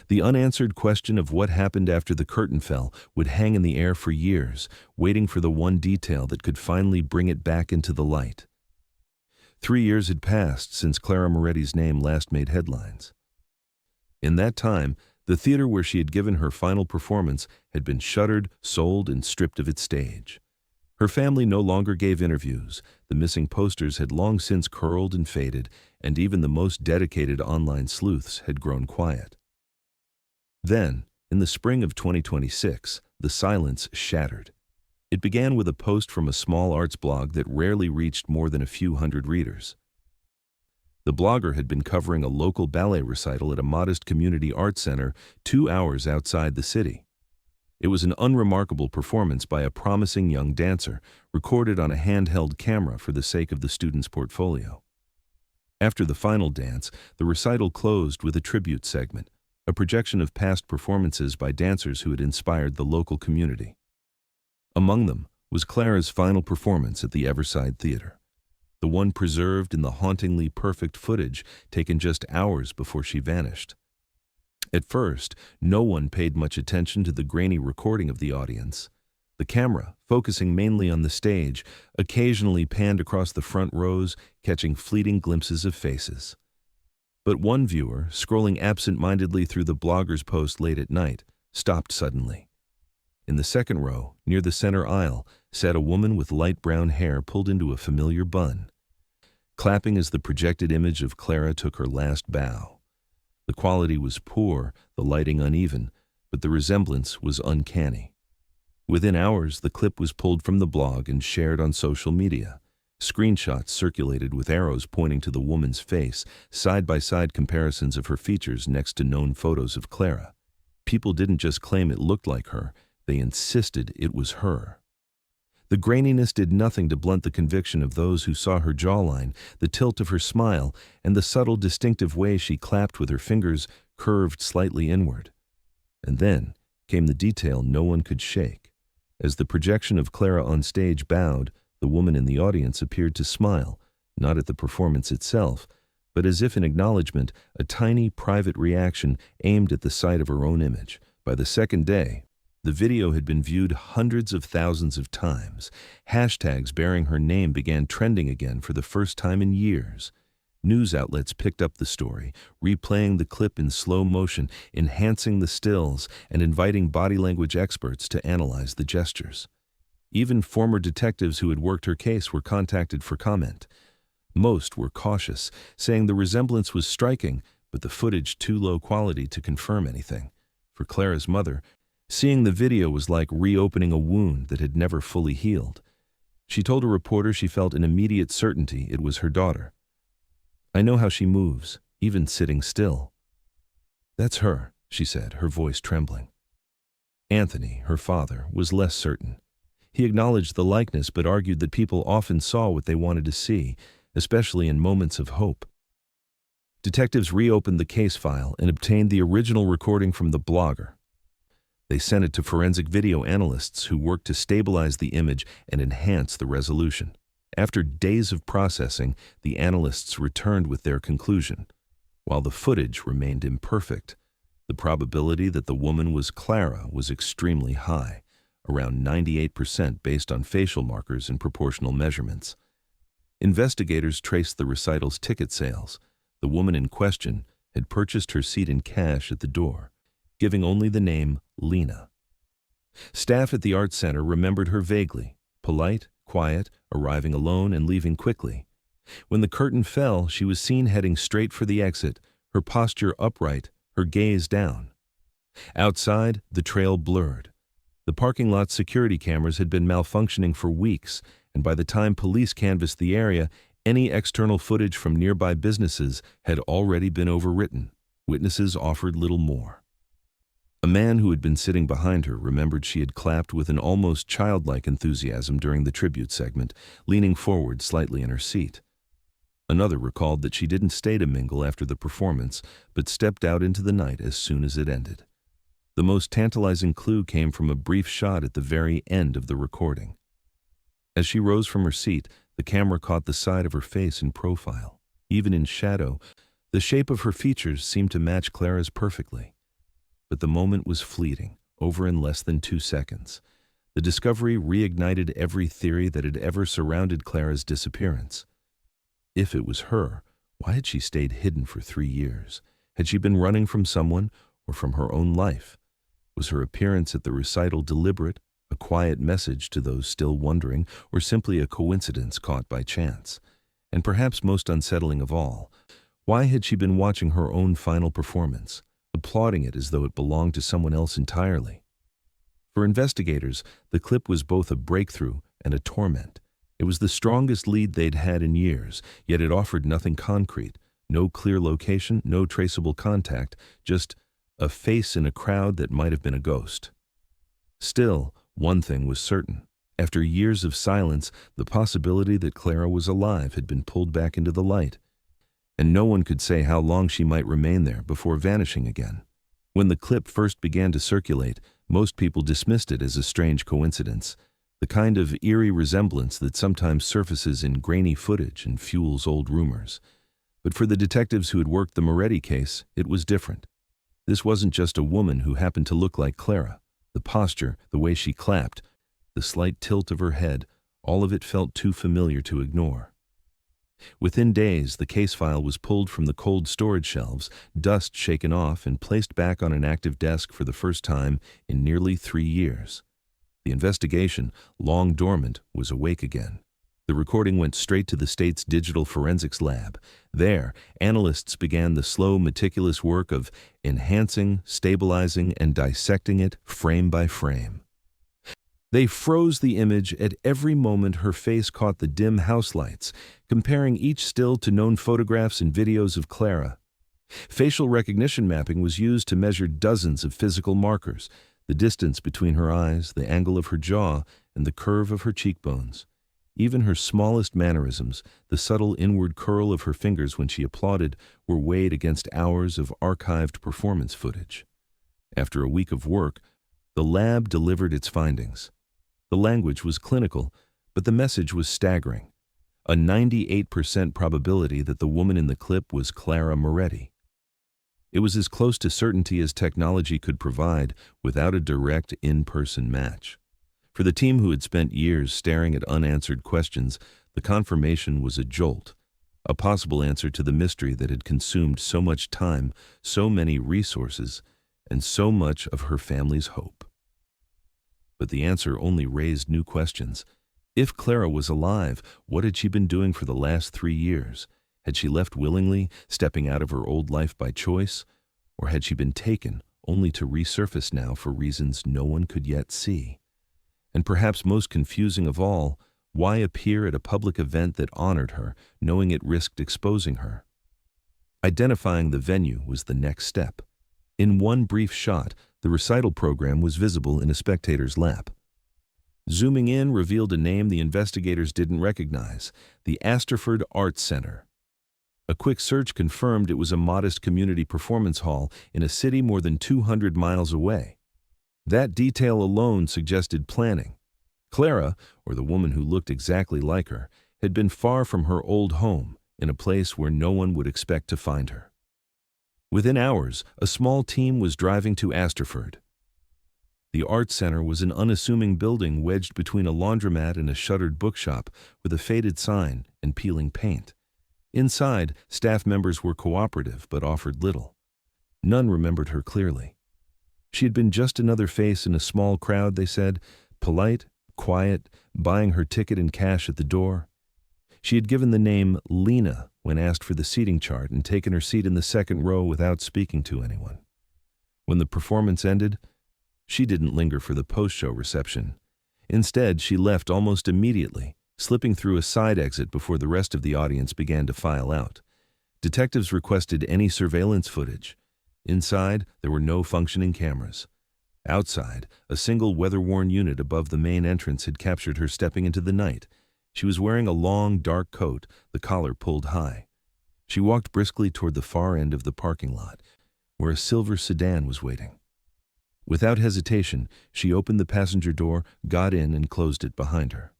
The unanswered question of what happened after the curtain fell would hang in the air for years, waiting for the one detail that could finally bring it back into the light. 3 years had passed since Clara Moretti's name last made headlines. In that time, the theater where she had given her final performance had been shuttered, sold, and stripped of its stage. Her family no longer gave interviews, the missing posters had long since curled and faded, and even the most dedicated online sleuths had grown quiet. Then, in the spring of 2026, the silence shattered. It began with a post from a small arts blog that rarely reached more than a few hundred readers. The blogger had been covering a local ballet recital at a modest community art center 2 hours outside the city. It was an unremarkable performance by a promising young dancer, recorded on a handheld camera for the sake of the student's portfolio. After the final dance, the recital closed with a tribute segment, a projection of past performances by dancers who had inspired the local community. Among them was Clara's final performance at the Everside Theater, the one preserved in the hauntingly perfect footage taken just hours before she vanished. At first, no one paid much attention to the grainy recording of the audience. The camera, focusing mainly on the stage, occasionally panned across the front rows, catching fleeting glimpses of faces. But one viewer, scrolling absent-mindedly through the blogger's post late at night, stopped suddenly. In the second row, near the center aisle, sat a woman with light brown hair pulled into a familiar bun, clapping as the projected image of Clara took her last bow. The quality was poor, the lighting uneven, but the resemblance was uncanny. Within hours, the clip was pulled from the blog and shared on social media. Screenshots circulated with arrows pointing to the woman's face, side-by-side comparisons of her features next to known photos of Clara. People didn't just claim it looked like her, they insisted it was her. The graininess did nothing to blunt the conviction of those who saw her jawline, the tilt of her smile, and the subtle, distinctive way she clapped with her fingers curved slightly inward. And then came the detail no one could shake. As the projection of Clara on stage bowed, the woman in the audience appeared to smile, not at the performance itself, but as if in acknowledgement, a tiny, private reaction aimed at the sight of her own image. By the second day, the video had been viewed hundreds of thousands of times. Hashtags bearing her name began trending again for the first time in years. News outlets picked up the story, replaying the clip in slow motion, enhancing the stills, and inviting body language experts to analyze the gestures. Even former detectives who had worked her case were contacted for comment. Most were cautious, saying the resemblance was striking, but the footage too low quality to confirm anything. For Clara's mother, seeing the video was like reopening a wound that had never fully healed. She told a reporter she felt an immediate certainty it was her daughter. I know how she moves, even sitting still." "That's her," she said, her voice trembling. Anthony, her father, was less certain. He acknowledged the likeness but argued that people often saw what they wanted to see, especially in moments of hope. Detectives reopened the case file and obtained the original recording from the blogger. They sent it to forensic video analysts who worked to stabilize the image and enhance the resolution. After days of processing, the analysts returned with their conclusion. While the footage remained imperfect, the probability that the woman was Clara was extremely high, around 98% based on facial markers and proportional measurements. Investigators traced the recital's ticket sales. The woman in question had purchased her seat in cash at the door, giving only the name Lena. Staff at the art center remembered her vaguely, polite, quiet, arriving alone and leaving quickly. When the curtain fell, she was seen heading straight for the exit, her posture upright, her gaze down. Outside, the trail blurred. The parking lot's security cameras had been malfunctioning for weeks, and by the time police canvassed the area, any external footage from nearby businesses had already been overwritten. Witnesses offered little more. A man who had been sitting behind her remembered she had clapped with an almost childlike enthusiasm during the tribute segment, leaning forward slightly in her seat. Another recalled that she didn't stay to mingle after the performance, but stepped out into the night as soon as it ended. The most tantalizing clue came from a brief shot at the very end of the recording. As she rose from her seat, the camera caught the side of her face in profile. Even in shadow, the shape of her features seemed to match Clara's perfectly. But the moment was fleeting, over in less than 2 seconds. The discovery reignited every theory that had ever surrounded Clara's disappearance. If it was her, why had she stayed hidden for 3 years? Had she been running from someone or from her own life? Was her appearance at the recital deliberate, a quiet message to those still wondering, or simply a coincidence caught by chance? And perhaps most unsettling of all, why had she been watching her own final performance, applauding it as though it belonged to someone else entirely? For investigators, the clip was both a breakthrough and a torment. It was the strongest lead they'd had in years, yet it offered nothing concrete, no clear location, no traceable contact, just a face in a crowd that might have been a ghost. Still, one thing was certain. After years of silence, the possibility that Clara was alive had been pulled back into the light, and no one could say how long she might remain there before vanishing again. When the clip first began to circulate, most people dismissed it as a strange coincidence, the kind of eerie resemblance that sometimes surfaces in grainy footage and fuels old rumors. But for the detectives who had worked the Moretti case, it was different. This wasn't just a woman who happened to look like Clara. The posture, the way she clapped, the slight tilt of her head, all of it felt too familiar to ignore. Within days, the case file was pulled from the cold storage shelves, dust shaken off, and placed back on an active desk for the first time in nearly 3 years. The investigation, long dormant, was awake again. The recording went straight to the state's digital forensics lab. There, analysts began the slow, meticulous work of enhancing, stabilizing, and dissecting it frame by frame. They froze the image at every moment her face caught the dim house lights, comparing each still to known photographs and videos of Clara. Facial recognition mapping was used to measure dozens of physical markers, the distance between her eyes, the angle of her jaw, and the curve of her cheekbones. Even her smallest mannerisms, the subtle inward curl of her fingers when she applauded, were weighed against hours of archived performance footage. After a week of work, the lab delivered its findings. The language was clinical, but the message was staggering. A 98% probability that the woman in the clip was Clara Moretti. It was as close to certainty as technology could provide without a direct in-person match. For the team who had spent years staring at unanswered questions, the confirmation was a jolt, a possible answer to the mystery that had consumed so much time, so many resources, and so much of her family's hope. But the answer only raised new questions. If Clara was alive, what had she been doing for the last 3 years? Had she left willingly, stepping out of her old life by choice? Or had she been taken, only to resurface now for reasons no one could yet see? And perhaps most confusing of all, why appear at a public event that honored her, knowing it risked exposing her? Identifying the venue was the next step. In one brief shot, the recital program was visible in a spectator's lap. Zooming in revealed a name the investigators didn't recognize: the Asterford Arts Center. A quick search confirmed it was a modest community performance hall in a city more than 200 miles away. That detail alone suggested planning. Clara, or the woman who looked exactly like her, had been far from her old home, in a place where no one would expect to find her. Within hours, a small team was driving to Asterford. The Arts Center was an unassuming building wedged between a laundromat and a shuttered bookshop with a faded sign and peeling paint. Inside, staff members were cooperative but offered little. None remembered her clearly. She had been just another face in a small crowd, they said, polite, quiet, buying her ticket and cash at the door. She had given the name Lena when asked for the seating chart and taken her seat in the second row without speaking to anyone. When the performance ended, she didn't linger for the post-show reception. Instead, she left almost immediately, slipping through a side exit before the rest of the audience began to file out. Detectives requested any surveillance footage. Inside, there were no functioning cameras. Outside, a single weather-worn unit above the main entrance had captured her stepping into the night. She was wearing a long, dark coat, the collar pulled high. She walked briskly toward the far end of the parking lot, where a silver sedan was waiting. Without hesitation, she opened the passenger door, got in, and closed it behind her.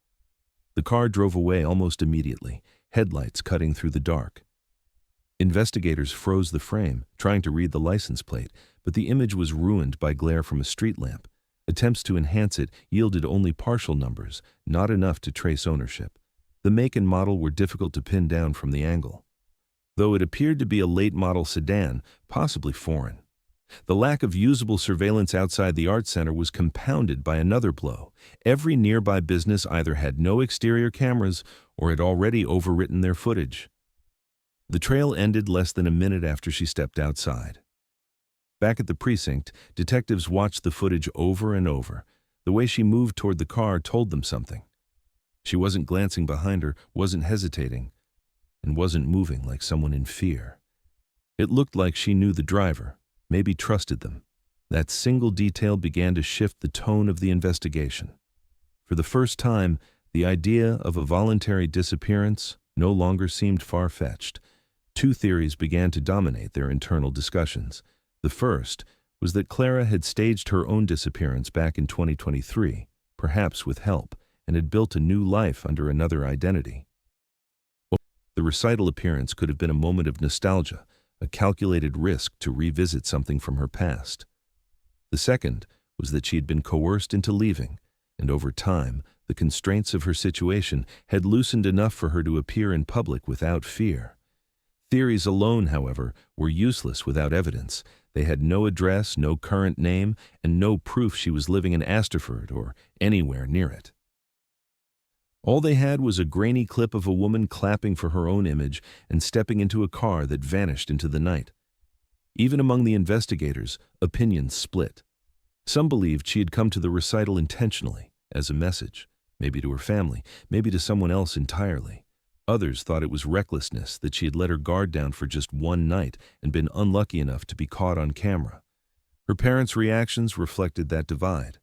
The car drove away almost immediately, headlights cutting through the dark. Investigators froze the frame, trying to read the license plate, but the image was ruined by glare from a street lamp. Attempts to enhance it yielded only partial numbers, not enough to trace ownership. The make and model were difficult to pin down from the angle, though it appeared to be a late-model sedan, possibly foreign. The lack of usable surveillance outside the Arts Center was compounded by another blow. Every nearby business either had no exterior cameras or had already overwritten their footage. The trail ended less than a minute after she stepped outside. Back at the precinct, detectives watched the footage over and over. The way she moved toward the car told them something. She wasn't glancing behind her, wasn't hesitating, and wasn't moving like someone in fear. It looked like she knew the driver, maybe trusted them. That single detail began to shift the tone of the investigation. For the first time, the idea of a voluntary disappearance no longer seemed far-fetched. Two theories began to dominate their internal discussions. The first was that Clara had staged her own disappearance back in 2023, perhaps with help, and had built a new life under another identity. The recital appearance could have been a moment of nostalgia, a calculated risk to revisit something from her past. The second was that she had been coerced into leaving, and over time, the constraints of her situation had loosened enough for her to appear in public without fear. Theories alone, however, were useless without evidence. They had no address, no current name, and no proof she was living in Asterford or anywhere near it. All they had was a grainy clip of a woman clapping for her own image and stepping into a car that vanished into the night. Even among the investigators, opinions split. Some believed she had come to the recital intentionally, as a message, maybe to her family, maybe to someone else entirely. Others thought it was recklessness, that she had let her guard down for just one night and been unlucky enough to be caught on camera. Her parents' reactions reflected that divide.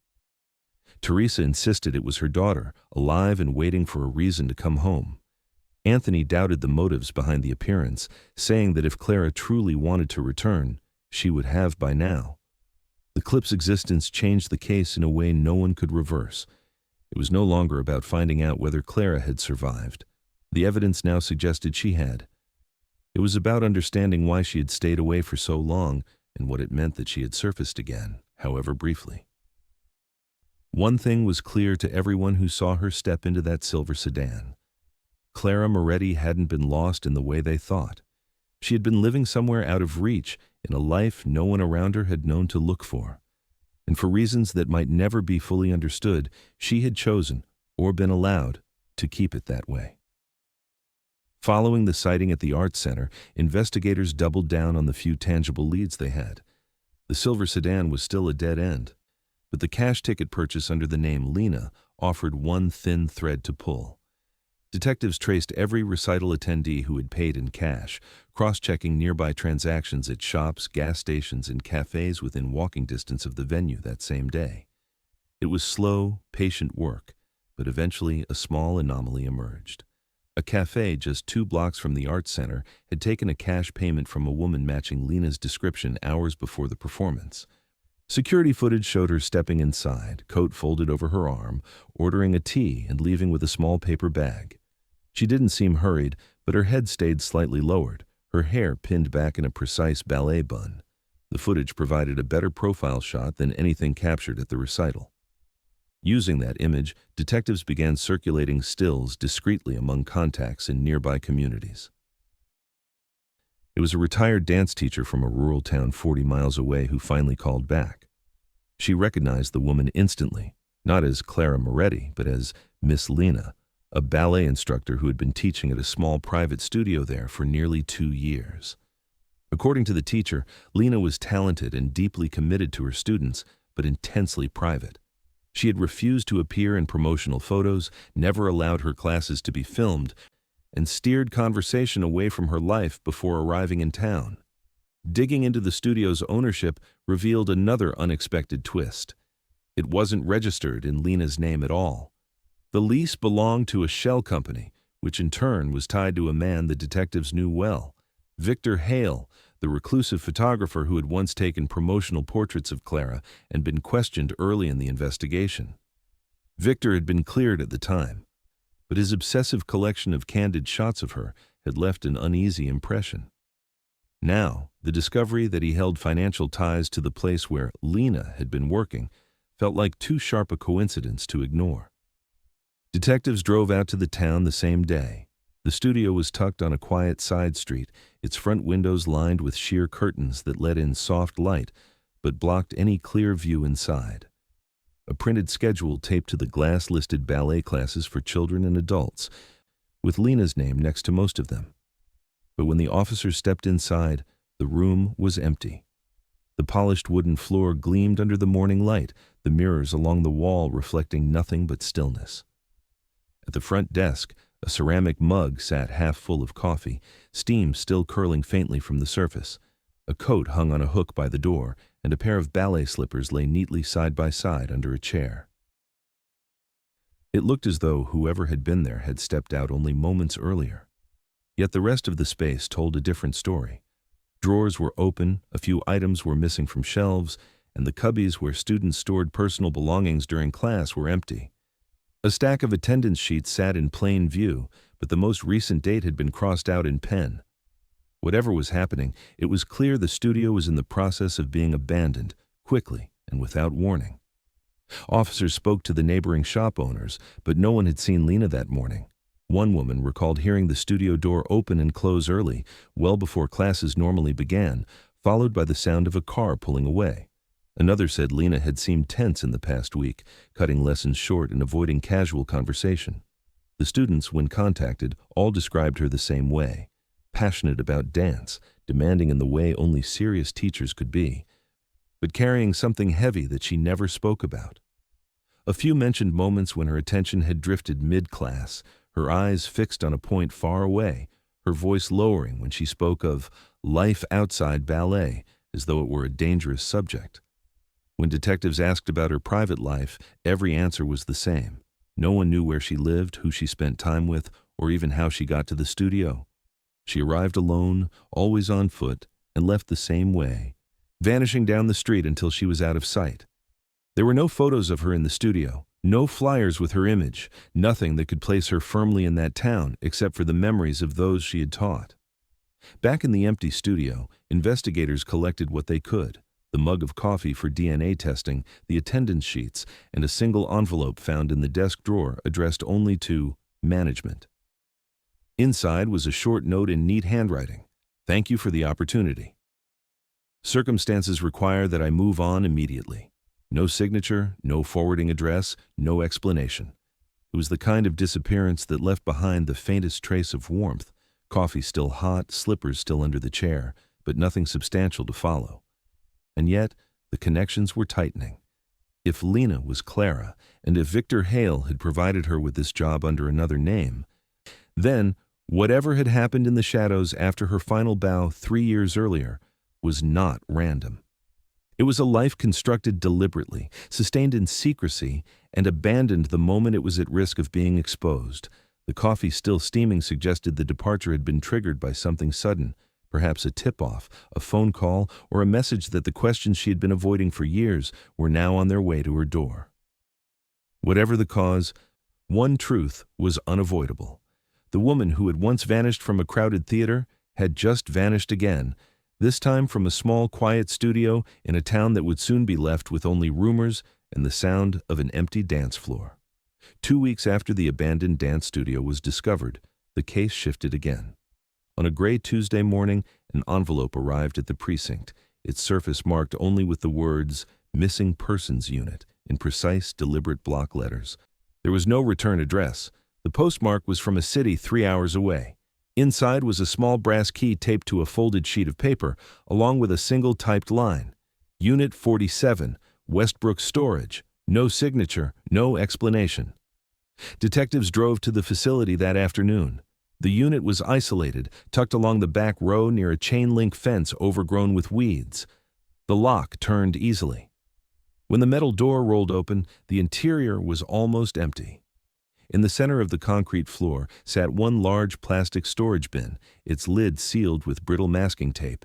Teresa insisted it was her daughter, alive and waiting for a reason to come home. Anthony doubted the motives behind the appearance, saying that if Clara truly wanted to return, she would have by now. The clip's existence changed the case in a way no one could reverse. It was no longer about finding out whether Clara had survived. The evidence now suggested she had. It was about understanding why she had stayed away for so long and what it meant that she had surfaced again, however briefly. One thing was clear to everyone who saw her step into that silver sedan. Clara Moretti hadn't been lost in the way they thought. She had been living somewhere out of reach in a life no one around her had known to look for. And for reasons that might never be fully understood, she had chosen, or been allowed, to keep it that way. Following the sighting at the Arts Center, investigators doubled down on the few tangible leads they had. The silver sedan was still a dead end, but the cash ticket purchase under the name Lena offered one thin thread to pull. Detectives traced every recital attendee who had paid in cash, cross-checking nearby transactions at shops, gas stations, and cafes within walking distance of the venue that same day. It was slow, patient work, but eventually a small anomaly emerged. A cafe just 2 blocks from the Arts Center had taken a cash payment from a woman matching Lena's description hours before the performance. Security footage showed her stepping inside, coat folded over her arm, ordering a tea and leaving with a small paper bag. She didn't seem hurried, but her head stayed slightly lowered, her hair pinned back in a precise ballet bun. The footage provided a better profile shot than anything captured at the recital. Using that image, detectives began circulating stills discreetly among contacts in nearby communities. It was a retired dance teacher from a rural town 40 miles away who finally called back. She recognized the woman instantly, not as Clara Moretti, but as Miss Lena, a ballet instructor who had been teaching at a small private studio there for nearly 2 years. According to the teacher, Lena was talented and deeply committed to her students, but intensely private. She had refused to appear in promotional photos, never allowed her classes to be filmed, and steered conversation away from her life before arriving in town. Digging into the studio's ownership revealed another unexpected twist. It wasn't registered in Lena's name at all. The lease belonged to a shell company, which in turn was tied to a man the detectives knew well, Victor Hale, the reclusive photographer who had once taken promotional portraits of Clara and been questioned early in the investigation. Victor had been cleared at the time, but his obsessive collection of candid shots of her had left an uneasy impression. Now, the discovery that he held financial ties to the place where Lena had been working felt like too sharp a coincidence to ignore. Detectives drove out to the town the same day. The studio was tucked on a quiet side street, its front windows lined with sheer curtains that let in soft light, but blocked any clear view inside. A printed schedule taped to the glass listed ballet classes for children and adults, with Lena's name next to most of them. But when the officers stepped inside, the room was empty. The polished wooden floor gleamed under the morning light, the mirrors along the wall reflecting nothing but stillness. At the front desk, a ceramic mug sat half full of coffee, steam still curling faintly from the surface. A coat hung on a hook by the door, and a pair of ballet slippers lay neatly side by side under a chair. It looked as though whoever had been there had stepped out only moments earlier. Yet the rest of the space told a different story. Drawers were open, a few items were missing from shelves, and the cubbies where students stored personal belongings during class were empty. A stack of attendance sheets sat in plain view, but the most recent date had been crossed out in pen. Whatever was happening, it was clear the studio was in the process of being abandoned, quickly and without warning. Officers spoke to the neighboring shop owners, but no one had seen Lena that morning. One woman recalled hearing the studio door open and close early, well before classes normally began, followed by the sound of a car pulling away. Another said Lena had seemed tense in the past week, cutting lessons short and avoiding casual conversation. The students, when contacted, all described her the same way, passionate about dance, demanding in the way only serious teachers could be, but carrying something heavy that she never spoke about. A few mentioned moments when her attention had drifted mid-class, her eyes fixed on a point far away, her voice lowering when she spoke of life outside ballet, as though it were a dangerous subject. When detectives asked about her private life, every answer was the same. No one knew where she lived, who she spent time with, or even how she got to the studio. She arrived alone, always on foot, and left the same way, vanishing down the street until she was out of sight. There were no photos of her in the studio, no flyers with her image, nothing that could place her firmly in that town except for the memories of those she had taught. Back in the empty studio, investigators collected what they could: the mug of coffee for DNA testing, the attendance sheets, and a single envelope found in the desk drawer addressed only to management. Inside was a short note in neat handwriting. "Thank you for the opportunity. Circumstances require that I move on immediately." No signature, no forwarding address, no explanation. It was the kind of disappearance that left behind the faintest trace of warmth, coffee still hot, slippers still under the chair, but nothing substantial to follow. And yet, the connections were tightening. If Lena was Clara, and if Victor Hale had provided her with this job under another name, Then, whatever had happened in the shadows after her final bow 3 years earlier was not random. It was a life constructed deliberately, sustained in secrecy, and abandoned the moment it was at risk of being exposed. The coffee still steaming suggested the departure had been triggered by something sudden, perhaps a tip-off, a phone call, or a message that the questions she had been avoiding for years were now on their way to her door. Whatever the cause, one truth was unavoidable. The woman who had once vanished from a crowded theater had just vanished again, this time from a small, quiet studio in a town that would soon be left with only rumors and the sound of an empty dance floor. 2 weeks after the abandoned dance studio was discovered, the case shifted again. On a gray Tuesday morning, an envelope arrived at the precinct, its surface marked only with the words, "Missing Persons Unit," in precise, deliberate block letters. There was no return address. The postmark was from a city 3 hours away. Inside was a small brass key taped to a folded sheet of paper, along with a single typed line. Unit 47, Westbrook Storage. No signature, no explanation. Detectives drove to the facility that afternoon. The unit was isolated, tucked along the back row near a chain-link fence overgrown with weeds. The lock turned easily. When the metal door rolled open, the interior was almost empty. In the center of the concrete floor sat one large plastic storage bin, its lid sealed with brittle masking tape.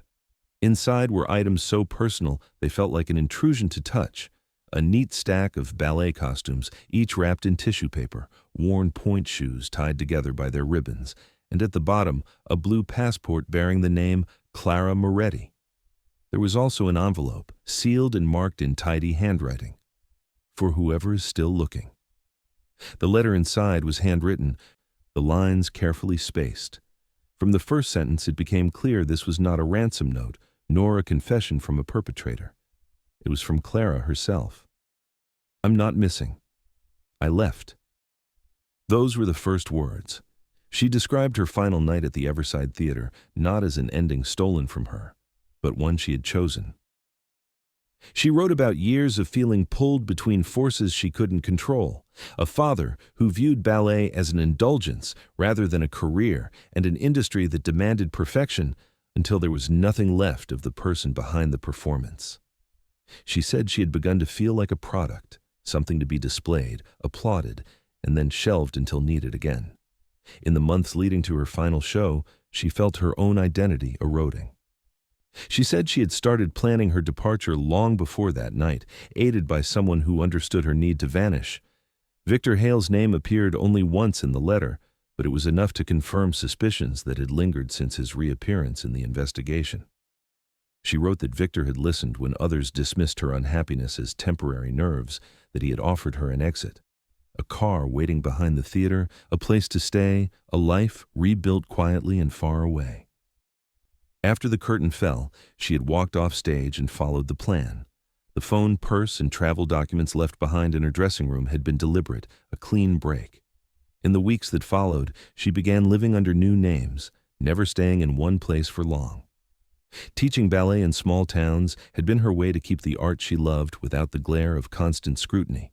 Inside were items so personal they felt like an intrusion to touch. A neat stack of ballet costumes, each wrapped in tissue paper, worn pointe shoes tied together by their ribbons, and at the bottom, a blue passport bearing the name Clara Moretti. There was also an envelope, sealed and marked in tidy handwriting. For whoever is still looking. The letter inside was handwritten, the lines carefully spaced. From the first sentence, it became clear this was not a ransom note, nor a confession from a perpetrator. It was from Clara herself. "I'm not missing. I left." Those were the first words. She described her final night at the Everside Theater not as an ending stolen from her, but one she had chosen. She wrote about years of feeling pulled between forces she couldn't control, a father who viewed ballet as an indulgence rather than a career, and an industry that demanded perfection until there was nothing left of the person behind the performance. She said she had begun to feel like a product, something to be displayed, applauded, and then shelved until needed again. In the months leading to her final show, she felt her own identity eroding. She said she had started planning her departure long before that night, aided by someone who understood her need to vanish. Victor Hale's name appeared only once in the letter, but it was enough to confirm suspicions that had lingered since his reappearance in the investigation. She wrote that Victor had listened when others dismissed her unhappiness as temporary nerves, that he had offered her an exit. A car waiting behind the theater, a place to stay, a life rebuilt quietly and far away. After the curtain fell, she had walked off stage and followed the plan. The phone, purse, and travel documents left behind in her dressing room had been deliberate, a clean break. In the weeks that followed, she began living under new names, never staying in one place for long. Teaching ballet in small towns had been her way to keep the art she loved without the glare of constant scrutiny.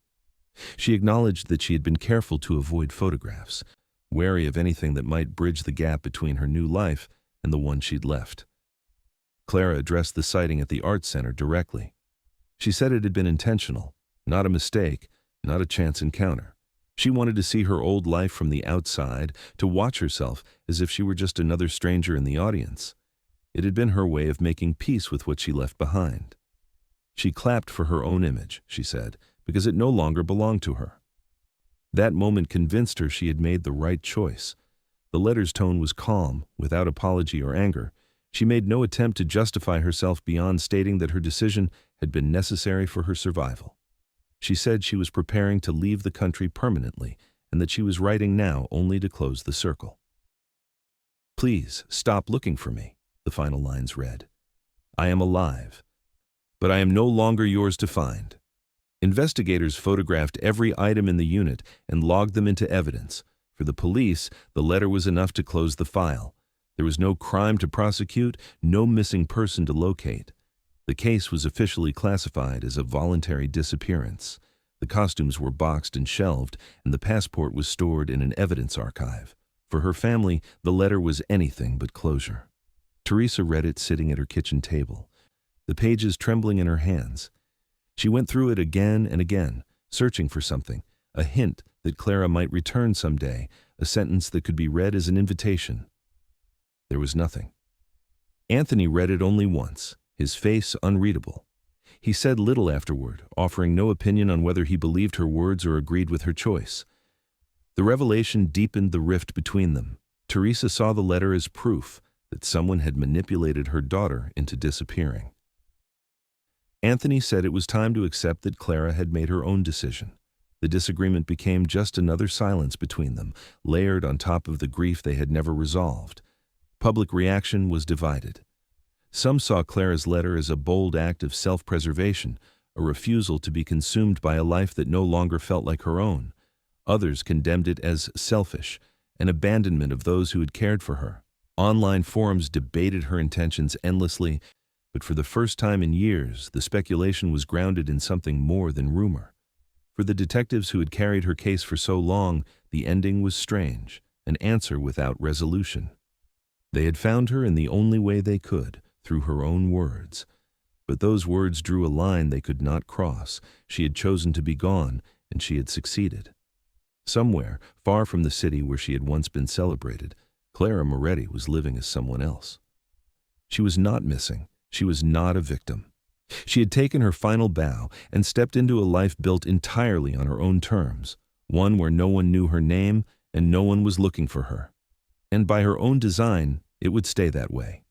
She acknowledged that she had been careful to avoid photographs, wary of anything that might bridge the gap between her new life and the one she'd left. Clara addressed the sighting at the Art Center directly. She said it had been intentional, not a mistake, not a chance encounter. She wanted to see her old life from the outside, to watch herself as if she were just another stranger in the audience. It had been her way of making peace with what she left behind. She clapped for her own image, she said, because it no longer belonged to her. That moment convinced her she had made the right choice. The letter's tone was calm, without apology or anger. She made no attempt to justify herself beyond stating that her decision had been necessary for her survival. She said she was preparing to leave the country permanently and that she was writing now only to close the circle. "Please stop looking for me," the final lines read. "I am alive, but I am no longer yours to find." Investigators photographed every item in the unit and logged them into evidence. For the police, the letter was enough to close the file. There was no crime to prosecute, no missing person to locate. The case was officially classified as a voluntary disappearance. The costumes were boxed and shelved, and the passport was stored in an evidence archive. For her family, the letter was anything but closure. Teresa read it sitting at her kitchen table, the pages trembling in her hands. She went through it again and again, searching for something, a hint that Clara might return someday, a sentence that could be read as an invitation. There was nothing. Anthony read it only once, his face unreadable. He said little afterward, offering no opinion on whether he believed her words or agreed with her choice. The revelation deepened the rift between them. Teresa saw the letter as proof that someone had manipulated her daughter into disappearing. Anthony said it was time to accept that Clara had made her own decision. The disagreement became just another silence between them, layered on top of the grief they had never resolved. Public reaction was divided. Some saw Clara's letter as a bold act of self-preservation, a refusal to be consumed by a life that no longer felt like her own. Others condemned it as selfish, an abandonment of those who had cared for her. Online forums debated her intentions endlessly, but for the first time in years, the speculation was grounded in something more than rumor. For the detectives who had carried her case for so long, the ending was strange, an answer without resolution. They had found her in the only way they could, through her own words. But those words drew a line they could not cross. She had chosen to be gone, and she had succeeded. Somewhere, far from the city where she had once been celebrated, Clara Moretti was living as someone else. She was not missing. She was not a victim. She had taken her final bow and stepped into a life built entirely on her own terms, one where no one knew her name and no one was looking for her. And by her own design, it would stay that way.